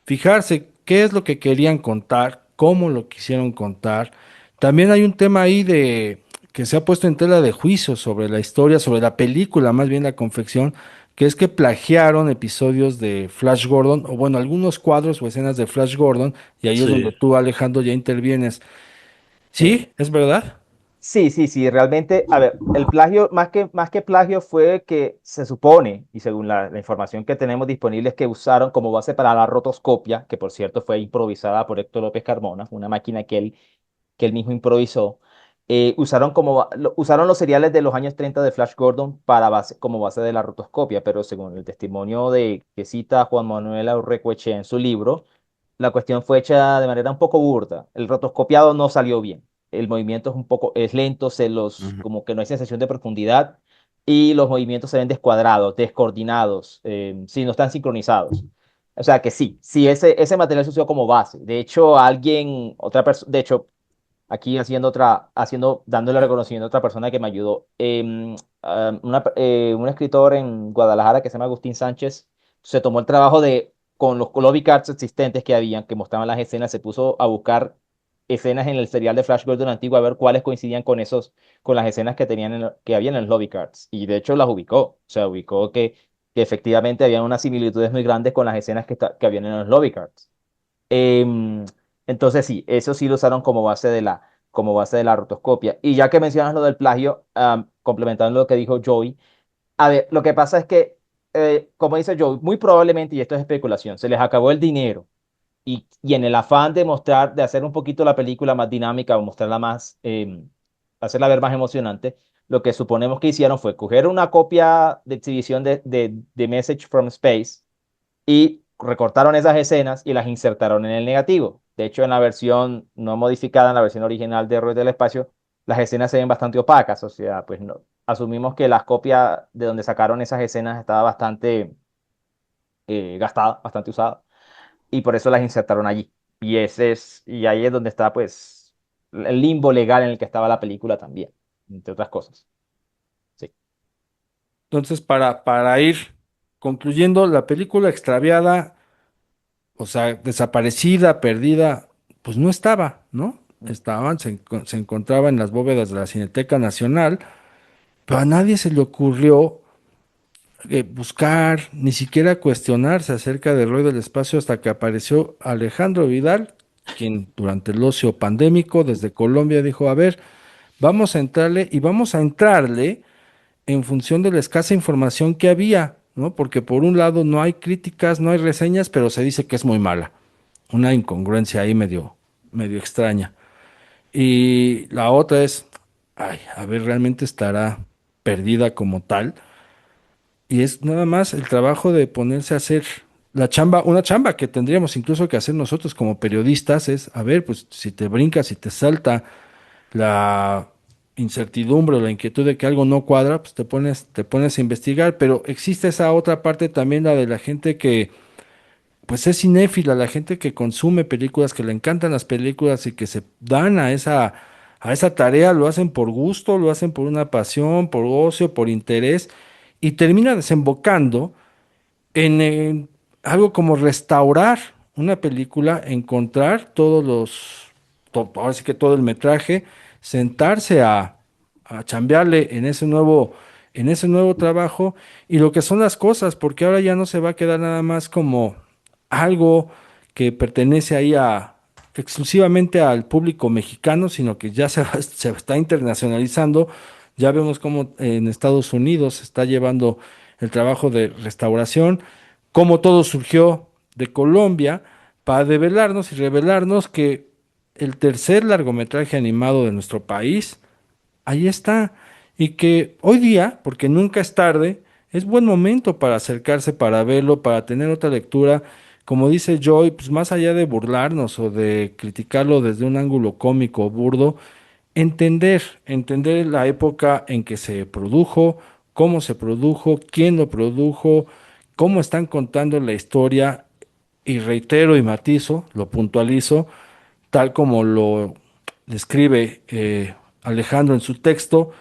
Fijarse qué es lo que querían contar, cómo lo quisieron contar. También hay un tema ahí de que se ha puesto en tela de juicio sobre la historia, sobre la película, más bien la confección, que es que plagiaron episodios de Flash Gordon, o bueno, algunos cuadros o escenas de Flash Gordon, y ahí es donde Sí. tú, Alejandro, ya intervienes. sí. ¿Sí? ¿Es verdad? Sí, sí, sí, realmente, a ver, el plagio, más que plagio fue que se supone, y según la información que tenemos disponible, es que usaron como base para la rotoscopia, que por cierto fue improvisada por Héctor López Carmona, una máquina que él mismo improvisó. Usaron los seriales de los años 30 de Flash Gordon como base de la rotoscopia, pero según el testimonio de que cita Juan Manuel Aurrecueche en su libro, la cuestión fue hecha de manera un poco burda. El rotoscopiado no salió bien. El movimiento es lento, Ujú. como que no hay sensación de profundidad y los movimientos se ven descuadrados, descoordinados, sí, no están sincronizados. O sea que sí, sí, ese material se usó como base. De hecho, otra persona, de hecho, aquí dándole reconocimiento a otra persona que me ayudó. Un escritor en Guadalajara que se llama Agustín Sánchez se tomó el trabajo de con los lobby cards existentes que habían, que mostraban las escenas, se puso a buscar escenas en el serial de Flash Gordon antiguo a ver cuáles coincidían con con las escenas que tenían que habían en los lobby cards. Y de hecho las ubicó. O sea, ubicó que efectivamente había unas similitudes muy grandes con las escenas que habían en los lobby cards. Em, entonces sí, eso sí lo usaron como base de la rotoscopia. Y ya que mencionas lo del plagio, complementando lo que dijo Joey, a ver, lo que pasa es que, como dice Joey, muy probablemente, y esto es especulación, se les acabó el dinero y en el afán de mostrar, de hacer un poquito la película más dinámica o mostrarla más, hacerla ver más emocionante, lo que suponemos que hicieron fue coger una copia de exhibición de Message from Space y recortaron esas escenas y las insertaron en el negativo. De hecho, en la versión no modificada, en la versión original de Héroes del Espacio, las escenas se ven bastante opacas, o sea, pues no, asumimos que la copia de donde sacaron esas escenas estaba bastante gastada, bastante usada, y por eso las insertaron allí. Y ahí es donde está, pues, el limbo legal en el que estaba la película también, entre otras cosas. Sí. Entonces, para ir concluyendo, la película extraviada, o sea, desaparecida, perdida, pues no estaba, ¿no? Se encontraba en las bóvedas de la Cineteca Nacional, pero a nadie se le ocurrió buscar, ni siquiera cuestionarse acerca del rol del espacio hasta que apareció Alejandro Vidal, quien durante el ocio pandémico desde Colombia dijo, a ver, vamos a entrarle y vamos a entrarle en función de la escasa información que había, ¿no? Porque por un lado no hay críticas, no hay reseñas, pero se dice que es muy mala. Una incongruencia ahí medio extraña. Y la otra es, ay, a ver, realmente estará perdida como tal. Y es nada más el trabajo de ponerse a hacer la chamba, una chamba que tendríamos incluso que hacer nosotros como periodistas, es, a ver, pues si te brincas, si te salta la incertidumbre o la inquietud de que algo no cuadra, pues te pones a investigar, pero existe esa otra parte también, la de la gente que pues es cinéfila, la gente que consume películas, que le encantan las películas y que se dan a esa tarea, lo hacen por gusto, lo hacen por una pasión, por ocio, por interés, y termina desembocando en algo como restaurar una película, encontrar ahora sí que todo el metraje, sentarse a chambearle en ese nuevo trabajo y lo que son las cosas, porque ahora ya no se va a quedar nada más como algo que pertenece ahí exclusivamente al público mexicano, sino que ya se está internacionalizando. Ya vemos cómo en Estados Unidos se está llevando el trabajo de restauración, cómo todo surgió de Colombia, para develarnos y revelarnos que el tercer largometraje animado de nuestro país, ahí está. Y que hoy día, porque nunca es tarde, es buen momento para acercarse, para verlo, para tener otra lectura. Como dice Joy, pues más allá de burlarnos o de criticarlo desde un ángulo cómico o burdo, entender la época en que se produjo, cómo se produjo, quién lo produjo, cómo están contando la historia, y reitero y matizo, lo puntualizo, tal como lo describe Alejandro en su texto,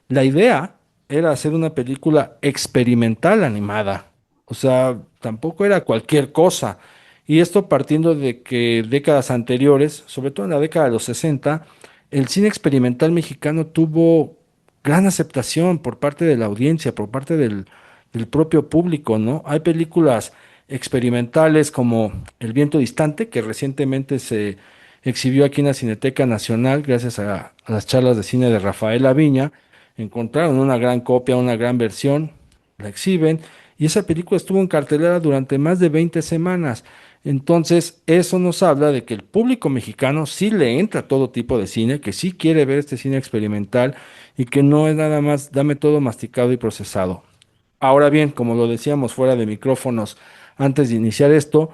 la idea era hacer una película experimental animada, o sea, tampoco era cualquier cosa. Y esto partiendo de que décadas anteriores, sobre todo en la década de los 60, el cine experimental mexicano tuvo gran aceptación por parte de la audiencia, por parte del propio público, ¿no? Hay películas experimentales como El viento distante, que recientemente se exhibió aquí en la Cineteca Nacional gracias a las charlas de cine de Rafael Aviña. Encontraron una gran copia, una gran versión, la exhiben y esa película estuvo en cartelera durante más de 20 semanas. Entonces, eso nos habla de que el público mexicano sí le entra a todo tipo de cine, que sí quiere ver este cine experimental y que no es nada más dame todo masticado y procesado. Ahora bien, como lo decíamos fuera de micrófonos antes de iniciar esto,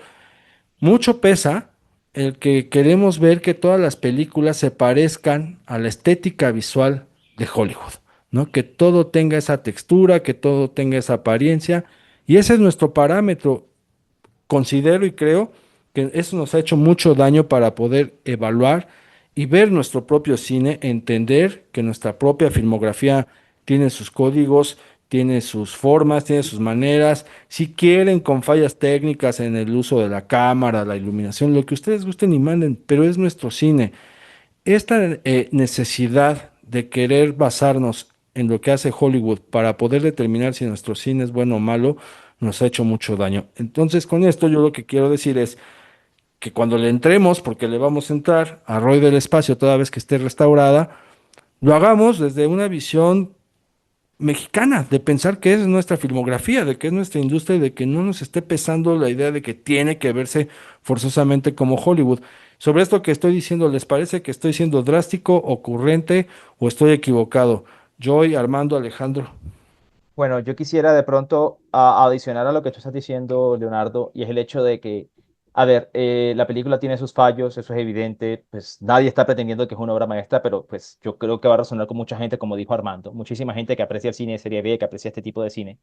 mucho pesa el que queremos ver que todas las películas se parezcan a la estética visual de Hollywood, ¿no? Que todo tenga esa textura, que todo tenga esa apariencia, y ese es nuestro parámetro. Considero y creo que eso nos ha hecho mucho daño para poder evaluar y ver nuestro propio cine, entender que nuestra propia filmografía tiene sus códigos, tiene sus formas, tiene sus maneras. Si quieren con fallas técnicas en el uso de la cámara, la iluminación, lo que ustedes gusten y manden, pero es nuestro cine. Esta necesidad de querer basarnos en lo que hace Hollywood para poder determinar si nuestro cine es bueno o malo, nos ha hecho mucho daño. Entonces, con esto yo lo que quiero decir es que cuando le entremos, porque le vamos a entrar a Roy del Espacio toda vez que esté restaurada, lo hagamos desde una visión mexicana, de pensar que es nuestra filmografía, de que es nuestra industria y de que no nos esté pesando la idea de que tiene que verse forzosamente como Hollywood. Sobre esto que estoy diciendo, ¿les parece que estoy siendo drástico, ocurrente o estoy equivocado? Joy, Armando, Alejandro. Bueno, yo quisiera de pronto adicionar a lo que tú estás diciendo, Leonardo, y es el hecho de que, a ver, la película tiene sus fallos, eso es evidente, pues nadie está pretendiendo que es una obra maestra, pero pues yo creo que va a resonar con mucha gente, como dijo Armando, muchísima gente que aprecia el cine de serie B, que aprecia este tipo de cine.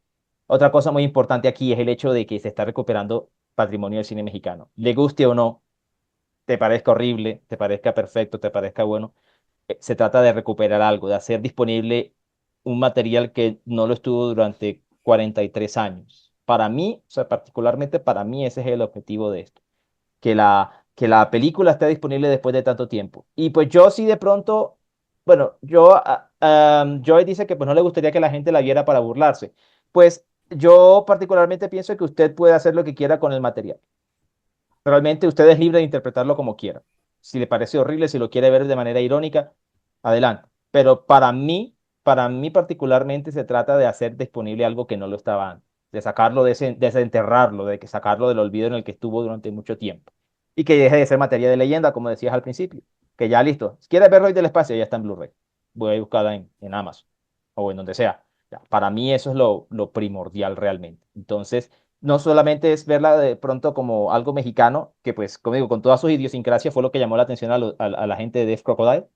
Otra cosa muy importante aquí es el hecho de que se está recuperando patrimonio del cine mexicano. Le guste o no, te parezca horrible, te parezca perfecto, te parezca bueno, se trata de recuperar algo, de hacer disponible un material que no lo estuvo durante 43 años. Para mí, o sea, particularmente para mí, ese es el objetivo de esto, que la película esté disponible después de tanto tiempo. Y pues yo sí de pronto, bueno, Joy dice que pues no le gustaría que la gente la viera para burlarse. Pues yo particularmente pienso que usted puede hacer lo que quiera con el material. Realmente usted es libre de interpretarlo como quiera. Si le parece horrible, si lo quiere ver de manera irónica, adelante. Pero para mí particularmente se trata de hacer disponible algo que no lo estaba antes, de sacarlo, desenterrarlo, de que sacarlo del olvido en el que estuvo durante mucho tiempo. Y que deje de ser materia de leyenda, como decías al principio. Que ya listo. Si quieres verlo hoy del espacio, ya está en Blu-ray. Voy a buscarla en Amazon o en donde sea. Ya, para mí eso es lo primordial realmente. Entonces no solamente es verla de pronto como algo mexicano, que pues, como digo, con todas sus idiosincrasias fue lo que llamó la atención a la gente de Death Crocodile,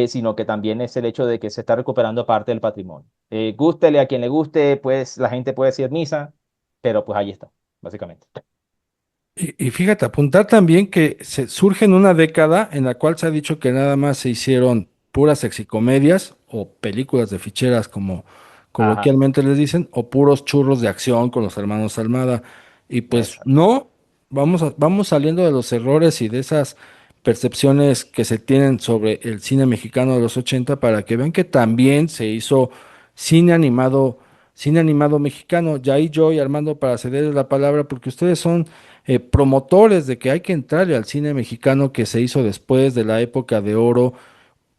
sino que también es el hecho de que se está recuperando parte del patrimonio. Gústele a quien le guste, pues la gente puede decir misa, pero pues ahí está, básicamente. Y fíjate, apuntar también que se surge en una década en la cual se ha dicho que nada más se hicieron puras sexicomedias o películas de ficheras, como Ajá, coloquialmente les dicen, o puros churros de acción con los hermanos Almada. Y pues exacto. no, vamos saliendo de los errores y de esas percepciones que se tienen sobre el cine mexicano de los 80 para que vean que también se hizo cine animado, cine animado mexicano. Ya ahí yo y Armando para cederles la palabra porque ustedes son promotores de que hay que entrarle al cine mexicano que se hizo después de la época de oro.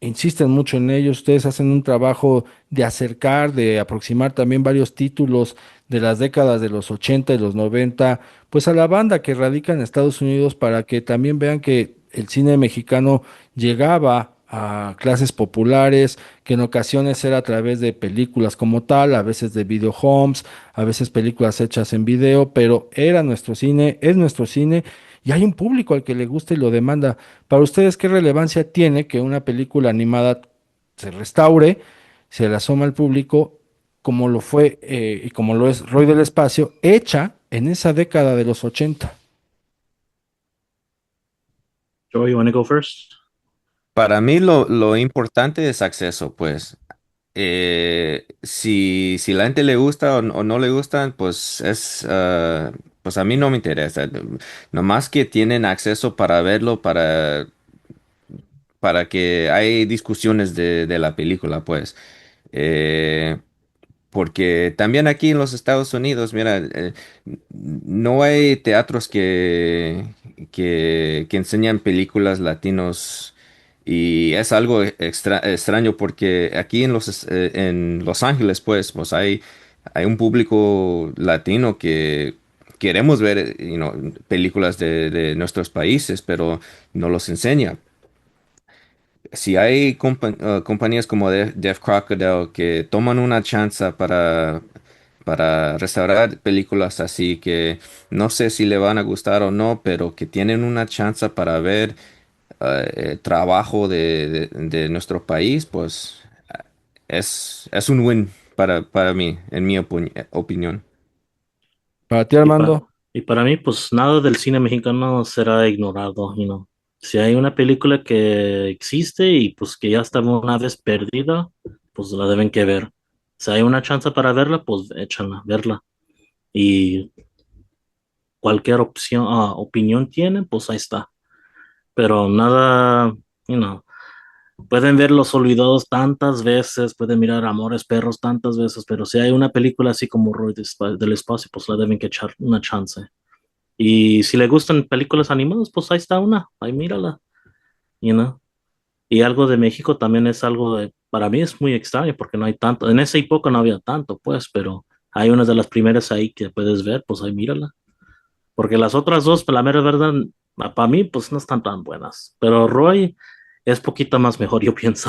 Insisten mucho en ello, ustedes hacen un trabajo de acercar, de aproximar también varios títulos de las décadas de los 80 y los 90 pues a la banda que radica en Estados Unidos para que también vean que el cine mexicano llegaba a clases populares, que en ocasiones era a través de películas como tal, a veces de video homes, a veces películas hechas en video, pero era nuestro cine, es nuestro cine y hay un público al que le gusta y lo demanda. Para ustedes, ¿qué relevancia tiene que una película animada se restaure, se le asoma al público, como lo fue y como lo es Roy del Espacio, hecha en esa década de los 80? Joey, you wanna go first? Para mí lo importante es acceso, pues. Si la gente le gusta o no le gustan, pues pues a mí no me interesa. Nomás que tienen acceso para verlo, para que hay discusiones de la película, pues. Eh, Porque también aquí en los Estados Unidos, mira, no hay teatros que enseñan películas latinos y es algo extraño porque aquí en Los Ángeles, pues hay un público latino que queremos ver, películas de nuestros países, pero no los enseña. Si hay compañías como Death Crocodile que toman una chance para restaurar películas así que no sé si le van a gustar o no, pero que tienen una chance para ver trabajo de nuestro país, pues es un win para mí, en mi opinión. Para ti, Y, pa- Armando. y para mí, pues nada del cine mexicano será ignorado, you know. Si hay una película que existe y pues que ya está una vez perdida, pues la deben que ver. Si hay una chance para verla, pues échala, verla. Y cualquier opción, opinión tienen, pues ahí está. Pero nada, you know, pueden ver Los Olvidados tantas veces, pueden mirar Amores Perros tantas veces, pero si hay una película así como Roy del Espacio, pues la deben que echar una chance. Y si le gustan películas animadas, pues ahí está una, ahí mírala, you know. Y algo de México también es algo de, para mí es muy extraño porque no hay tanto, en esa época no había tanto, pues, pero hay una de las primeras ahí que puedes ver, pues ahí mírala. Porque las otras dos, la mera verdad, para mí, pues no están tan buenas. Pero Roy es poquito más mejor, yo pienso.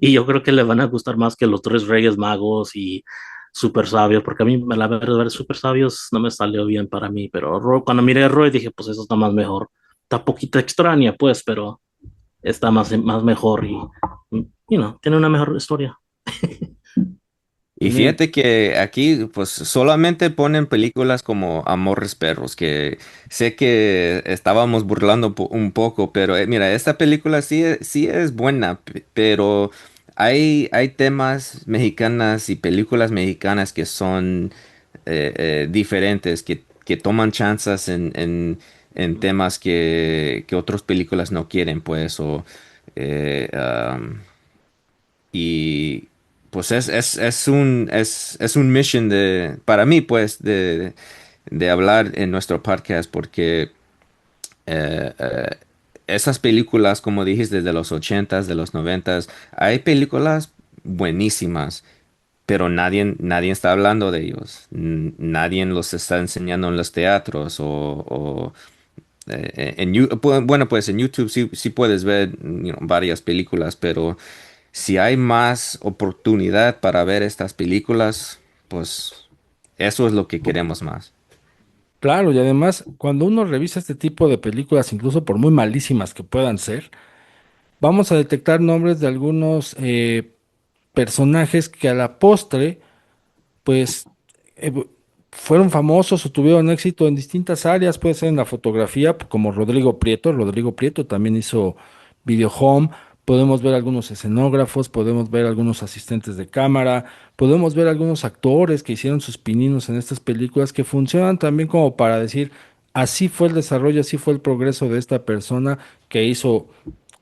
Y yo creo que le van a gustar más que los Tres Reyes Magos y Super Sabios, porque a mí, la verdad, Super Sabios no me salió bien para mí. Pero Roy, cuando miré a Roy dije, pues eso está más mejor. Está poquito extraña, pues, pero está más mejor y, tiene una mejor historia. Y Bien. fíjate que aquí pues solamente ponen películas como Amores Perros, que sé que estábamos burlando un poco, pero mira, esta película sí es buena, pero hay temas mexicanas y películas mexicanas que son diferentes, que toman chances en temas que otras películas no quieren, pues, eh, um, y pues es un mission para mí, pues, de hablar en nuestro podcast, porque eh, eh, esas películas, como dijiste, de los ochentas, de los noventas, hay películas buenísimas, pero nadie está hablando de ellos. Nadie los está enseñando en los teatros bueno, pues en YouTube sí puedes ver varias películas, pero si hay más oportunidad para ver estas películas, pues eso es lo que queremos más. Claro, y además, cuando uno revisa este tipo de películas, incluso por muy malísimas que puedan ser, vamos a detectar nombres de algunos personajes que a la postre, pues, eh, fueron famosos o tuvieron éxito en distintas áreas, puede ser en la fotografía, como Rodrigo Prieto. Rodrigo Prieto también hizo Video Home. Podemos ver algunos escenógrafos, podemos ver algunos asistentes de cámara, podemos ver algunos actores que hicieron sus pininos en estas películas que funcionan también como para decir, así fue el desarrollo, así fue el progreso de esta persona que hizo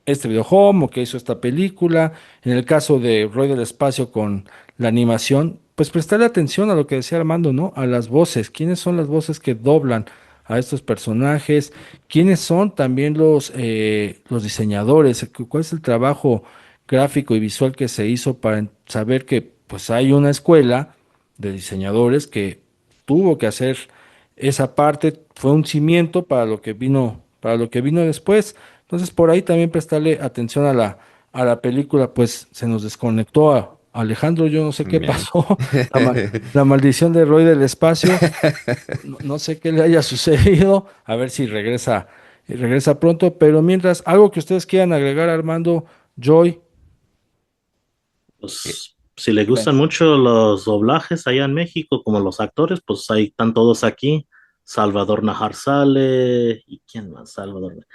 este videojuego o que hizo esta película. En el caso de Roy del Espacio con la animación, pues prestarle atención a lo que decía Armando, ¿no? A las voces. ¿Quiénes son las voces que doblan a estos personajes? ¿Quiénes son también los diseñadores? ¿Cuál es el trabajo gráfico y visual que se hizo para saber que pues hay una escuela de diseñadores que tuvo que hacer esa parte? Fue un cimiento para lo que vino después. Entonces, por ahí también prestarle atención a la película, pues se nos desconectó a Alejandro, yo no sé qué Bien. pasó, la maldición de Roy del espacio, no, no sé qué le haya sucedido, a ver si regresa pronto, pero mientras, algo que ustedes quieran agregar, Armando, Joy. Pues si le Bueno, gustan mucho los doblajes allá en México, como los actores, pues ahí están todos aquí. Salvador Najar sale, ¿y quién más? Salvador.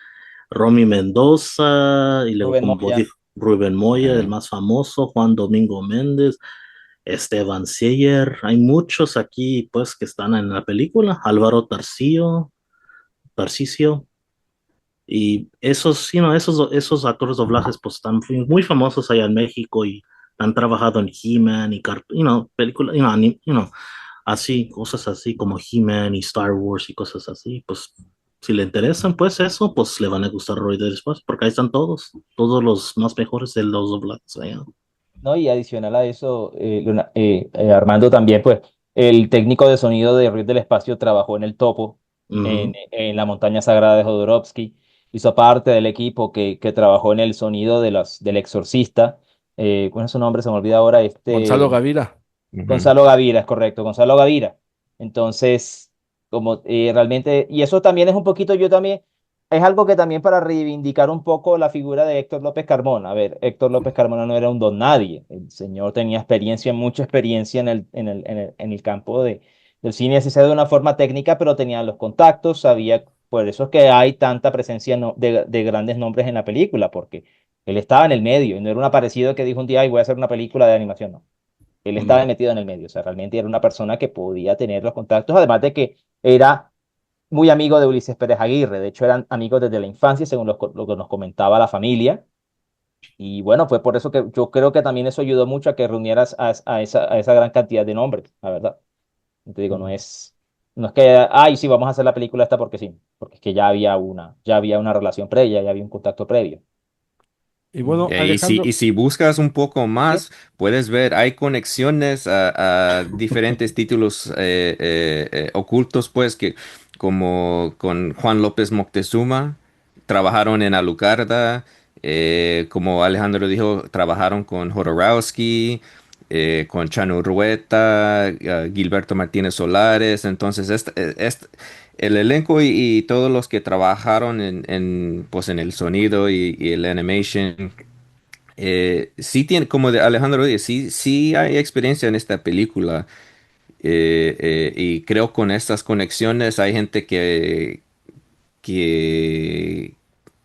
Romy Mendoza, y luego Rubén como Moya. dijo Rubén Moya, el Ajá. más famoso, Juan Domingo Méndez, Esteban Seyer, hay muchos aquí pues que están en la película, Álvaro Tarcisio, y esos, esos actores doblajes pues están muy famosos allá en México y han trabajado en He-Man y películas, así, cosas así como He-Man y Star Wars y cosas así, pues si le interesan pues eso, pues le van a gustar Roy del Espacio, porque ahí están todos los más mejores de los doblajes allá. ¿No? Y adicional a eso, Armando también, pues, el técnico de sonido de Ruiz del Espacio trabajó en El Topo, Ujú. en la montaña sagrada de Jodorowsky, hizo parte del equipo que trabajó en el sonido del Exorcista. ¿Cuál es su nombre? Se me olvida ahora, Gonzalo Gavira. Ujú. Gonzalo Gavira, es correcto, Gonzalo Gavira. Entonces, como realmente, y eso también es un poquito, yo también, es algo que también para reivindicar un poco la figura de Héctor López Carmona. A ver, Héctor López Carmona no era un don nadie. El señor tenía experiencia, mucha experiencia en el campo del cine, así sea de una forma técnica, pero tenía los contactos, sabía, por eso es que hay tanta presencia de grandes nombres en la película, porque él estaba en el medio y no era un aparecido que dijo un día, ay, voy a hacer una película de animación, no. Él estaba Mm. metido en el medio, o sea, realmente era una persona que podía tener los contactos, además de que era muy amigo de Ulises Pérez Aguirre, de hecho eran amigos desde la infancia, según lo que nos comentaba la familia, y bueno, fue por eso que yo creo que también eso ayudó mucho a que reunieras a esa gran cantidad de nombres, la verdad. Te digo, no es que, ay, sí, vamos a hacer la película esta porque sí, porque es que ya había una relación previa, ya había un contacto previo. Y bueno, Y Alejandro, si buscas un poco Sí. más, puedes ver, hay conexiones a diferentes títulos ocultos, pues, que como con Juan López Moctezuma, trabajaron en Alucarda, como Alejandro dijo, trabajaron con Jodorowsky, con Chano Rueta, Gilberto Martínez Solares, entonces el elenco y todos los que trabajaron pues en el sonido y el animation, sí tiene, como de Alejandro dice, sí hay experiencia en esta película. Y creo con estas conexiones hay gente que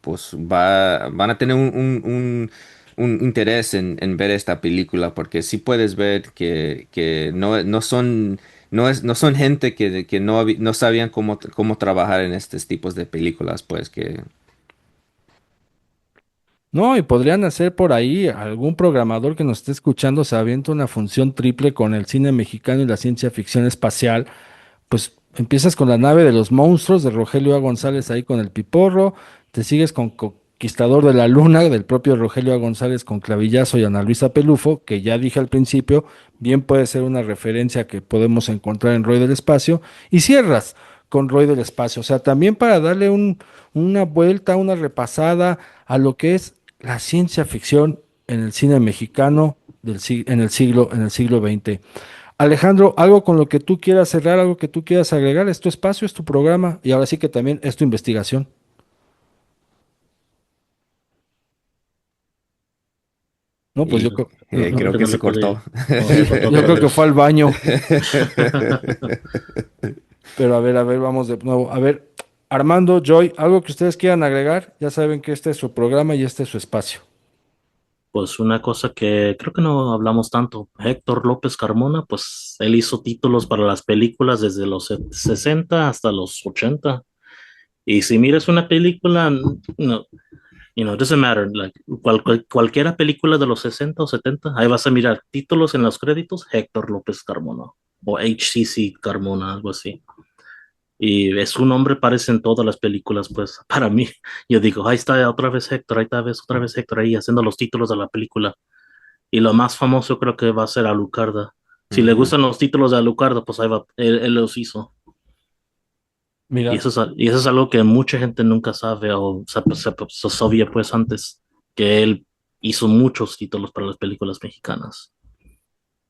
pues van a tener un interés en ver esta película, porque sí puedes ver que no son, no son gente que no sabían cómo trabajar en estos tipos de películas, pues que... no, y podrían hacer por ahí algún programador que nos esté escuchando se avienta una función triple con el cine mexicano y la ciencia ficción espacial. Pues empiezas con la nave de los monstruos de Rogelio A. González ahí con el Piporro, te sigues con Conquistador de la Luna del propio Rogelio A. González con Clavillazo y Ana Luisa Pelufo, que ya dije al principio, bien puede ser una referencia que podemos encontrar en Roy del Espacio, y cierras con Roy del Espacio, o sea, también para darle una vuelta, una repasada a lo que es la ciencia ficción en el cine mexicano en el siglo XX. Alejandro, algo con lo que tú quieras cerrar, algo que tú quieras agregar, es tu espacio, es tu programa y ahora sí que también es tu investigación. No, pues Y No, creo que que no se le puede. cortó. No, se cortó Yo otra creo que fue vez. al baño, pero a ver, vamos de nuevo. A ver, Armando, Joy, algo que ustedes quieran agregar, ya saben que este es su programa y este es su espacio. Pues una cosa que creo que no hablamos tanto, Héctor López Carmona, pues él hizo títulos para las películas desde los 60 hasta los 80. Y si miras una película, no, it doesn't matter, like, cualquiera película de los 60 o 70, ahí vas a mirar títulos en los créditos, Héctor López Carmona o HCC Carmona, algo así. Y es un nombre parece en todas las películas, pues para mí, yo digo, ahí está otra vez Héctor, ahí está otra vez Héctor, ahí haciendo los títulos de la película. Y lo más famoso creo que va a ser Alucarda. Si le Ujú. gustan los títulos de Alucarda, pues ahí va, él los hizo. Y Mira, eso es algo que mucha gente nunca sabe o se sabía pues antes, que él hizo muchos títulos para las películas mexicanas.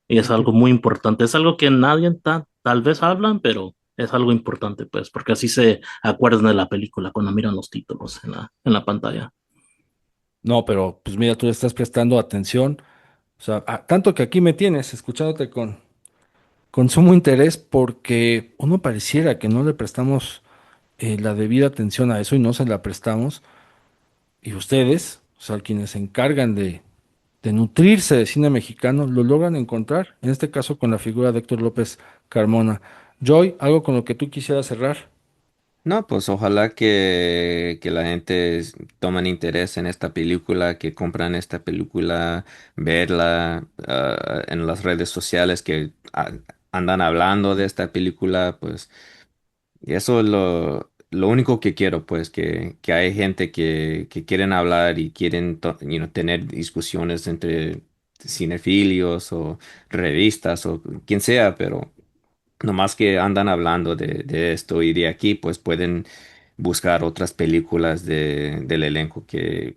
Y es algo muy importante. Es algo que nadie tal vez hablan, pero es algo importante, pues, porque así se acuerdan de la película cuando miran los títulos en la pantalla. no, pero pues mira, tú le estás prestando atención, o sea, tanto que aquí me tienes escuchándote con sumo interés porque uno pareciera que no le prestamos la debida atención a eso y no se la prestamos. Y ustedes, o sea, quienes se encargan de nutrirse de cine mexicano, lo logran encontrar, en este caso con la figura de Héctor López Carmona. Joy, algo con lo que tú quisieras cerrar. No, pues ojalá que la gente tomen interés en esta película, que compran esta película, verla en las redes sociales que andan hablando de esta película, pues y eso es lo único que quiero, pues que hay gente que quieren hablar y quieren tener discusiones entre cinefilios o revistas o quien sea, pero... Nomás que andan hablando de esto y de aquí, pues pueden buscar otras películas del elenco que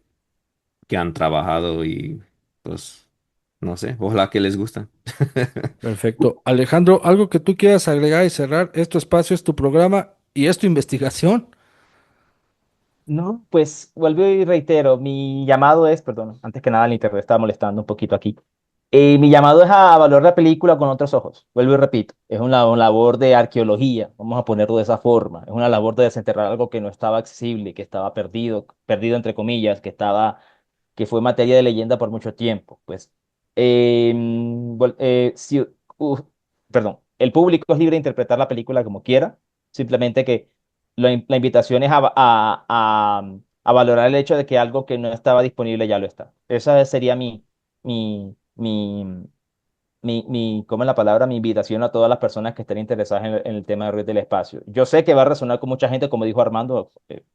han trabajado y pues no sé, ojalá que les gusta. Perfecto. Alejandro, algo que tú quieras agregar y cerrar, es tu espacio, es tu programa y es tu investigación. No, pues vuelvo y reitero, mi llamado es, perdón, antes que nada el internet estaba molestando un poquito aquí. Mi llamado es a valorar la película con otros ojos. Vuelvo y repito, es una labor de arqueología, vamos a ponerlo de esa forma. Es una labor de desenterrar algo que no estaba accesible, que estaba perdido, perdido entre comillas, que fue materia de leyenda por mucho tiempo. Pues si, perdón, el público es libre de interpretar la película como quiera, simplemente que la invitación es a valorar el hecho de que algo que no estaba disponible ya lo está. Esa sería mi, mi, ¿cómo es la palabra? Mi invitación a todas las personas que estén interesadas en el tema de Red del Espacio. Yo sé que va a resonar con mucha gente, como dijo Armando,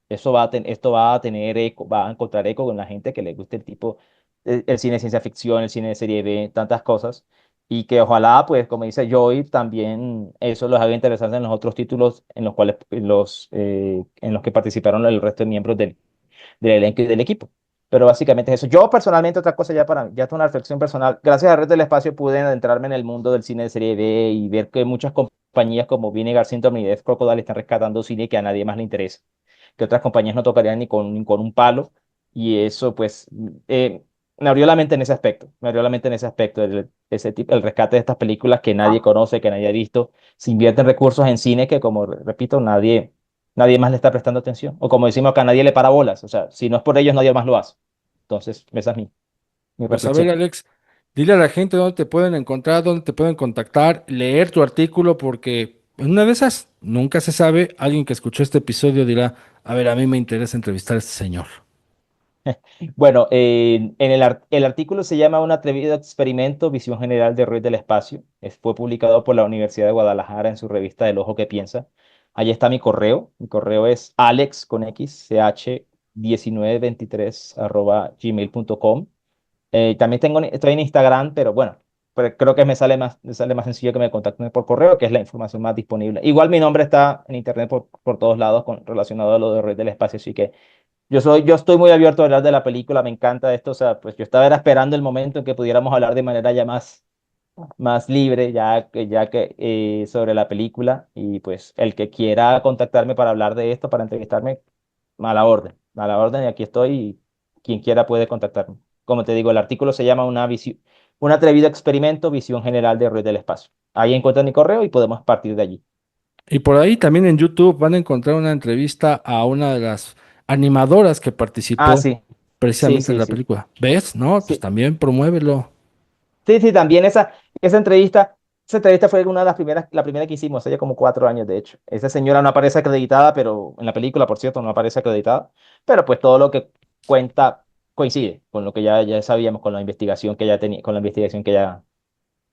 esto va a tener eco, va a encontrar eco con la gente que le guste el tipo, el cine de ciencia ficción, el cine de serie B, tantas cosas, y que ojalá, pues, como dice Joy, también eso los haga interesarse en los otros títulos en los cuales, en los que participaron el resto de miembros del elenco y del equipo. Pero básicamente es eso. Yo personalmente, otra cosa ya es una reflexión personal, gracias a Red del Espacio pude adentrarme en el mundo del cine de serie B y ver que muchas compañías como Vinegar Syndrome y Death Crocodile están rescatando cine que a nadie más le interesa, que otras compañías no tocarían ni con un palo, y eso pues me abrió la mente en ese aspecto, me abrió la mente en ese aspecto, el rescate de estas películas que nadie conoce, que nadie ha visto, se invierten recursos en cine que, como repito, nadie más le está prestando atención. O como decimos acá, nadie le para bolas. O sea, si no es por ellos, nadie más lo hace. Entonces, esa es mi Pues a ver, reflexión. Alex, dile a la gente dónde te pueden encontrar, dónde te pueden contactar, leer tu artículo, porque en una de esas, nunca se sabe, alguien que escuchó este episodio dirá, a ver, a mí me interesa entrevistar a este señor. Bueno, el artículo se llama Un atrevido experimento, visión general de ruido del espacio. Fue publicado por la Universidad de Guadalajara en su revista El Ojo que Piensa. Allí está mi correo. Mi correo es alex con x, ch 1923 @gmail.com. También estoy en Instagram, pero bueno, pero creo que me sale más sencillo que me contacten por correo, que es la información más disponible. Igual mi nombre está en internet por todos lados relacionado a lo de Red del Espacio, así que yo estoy muy abierto a hablar de la película, me encanta esto, o sea, pues yo estaba esperando el momento en que pudiéramos hablar de manera ya más libre, ya que sobre la película, y pues el que quiera contactarme para hablar de esto, para entrevistarme, a la orden, y aquí estoy, y quien quiera puede contactarme. Como te digo, el artículo se llama Un atrevido experimento, visión general de Ruido del Espacio. Ahí encuentran mi correo y podemos partir de allí. Y por ahí también en YouTube van a encontrar una entrevista a una de las animadoras que Ah, participó sí, sí, precisamente en sí, la sí. película. ¿Ves? No, pues Sí, también promuévelo. sí, sí, también esa entrevista fue una de las primeras, la primera que hicimos, hace como 4 años, de hecho. Esa señora no aparece acreditada, pero en la película, por cierto, no aparece acreditada, pero pues todo lo que cuenta coincide con lo que ya sabíamos, con la investigación que ya tenía, con la investigación que ya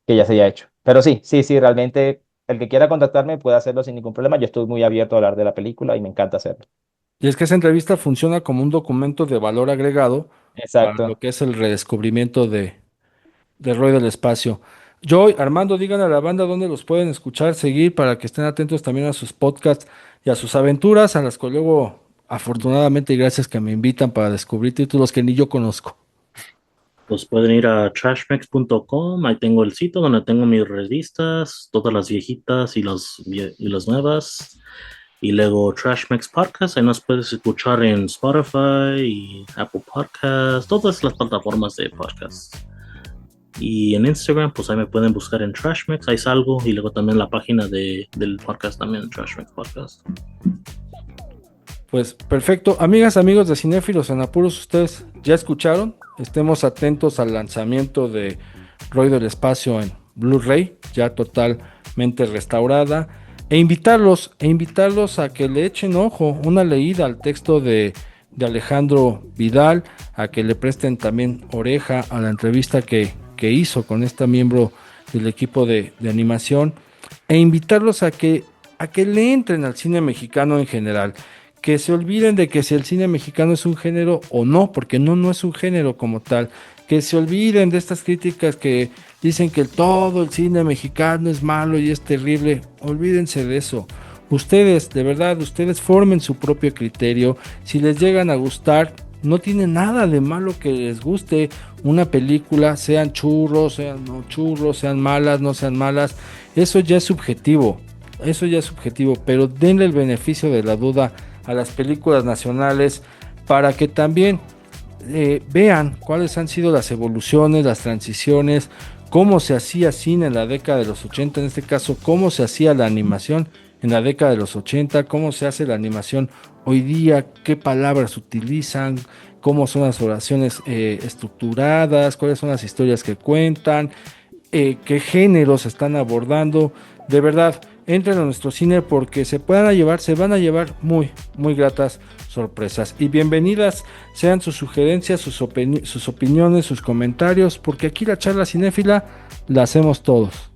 se había hecho. Pero sí, sí, sí, realmente el que quiera contactarme puede hacerlo sin ningún problema. Yo estoy muy abierto a hablar de la película y me encanta hacerlo. Y es que esa entrevista funciona como un documento de valor agregado para lo Exacto. que es el redescubrimiento de Roy del Espacio. Joy, Armando, digan a la banda dónde los pueden escuchar, seguir, para que estén atentos también a sus podcasts y a sus aventuras, a las que luego, afortunadamente y gracias que me invitan para descubrir títulos que ni yo conozco. Pues pueden ir a trashmex.com, ahí tengo el sitio donde tengo mis revistas, todas las viejitas y las nuevas. Y luego Trashmex Podcast, ahí nos puedes escuchar en Spotify y Apple Podcasts, todas las plataformas de podcast. Y en Instagram, pues ahí me pueden buscar en Trashmex, ahí salgo. Y luego también la página del podcast también, Trashmex Podcast. Pues perfecto. Amigas, amigos de Cinéfilos en Apuros, ustedes ya escucharon. Estemos atentos al lanzamiento de Roy del Espacio en Blu-ray, ya totalmente restaurada. E invitarlos a que le echen ojo, una leída al texto de Alejandro Vidal, a que le presten también oreja a la entrevista que hizo con esta miembro del equipo de animación. E invitarlos a que le entren al cine mexicano en general, que se olviden de que si el cine mexicano es un género o no, porque no es un género como tal, que se olviden de estas críticas que dicen que todo el cine mexicano es malo y es terrible. Olvídense de eso. Ustedes, de verdad, ustedes formen su propio criterio. Si les llegan a gustar, no tiene nada de malo que les guste una película, sean churros, sean no churros, sean malas, no sean malas. Eso ya es subjetivo. Eso ya es subjetivo, pero denle el beneficio de la duda a las películas nacionales para que también vean cuáles han sido las evoluciones, las transiciones, cómo se hacía cine en la década de los 80, en este caso, cómo se hacía la animación en la década de los 80, cómo se hace la animación hoy día, qué palabras utilizan, cómo son las oraciones estructuradas, cuáles son las historias que cuentan, qué géneros están abordando. De verdad, entren a nuestro cine porque se van a llevar muy, muy gratas sorpresas. Y bienvenidas sean sus sugerencias, sus opiniones, sus comentarios, porque aquí la charla cinéfila la hacemos todos.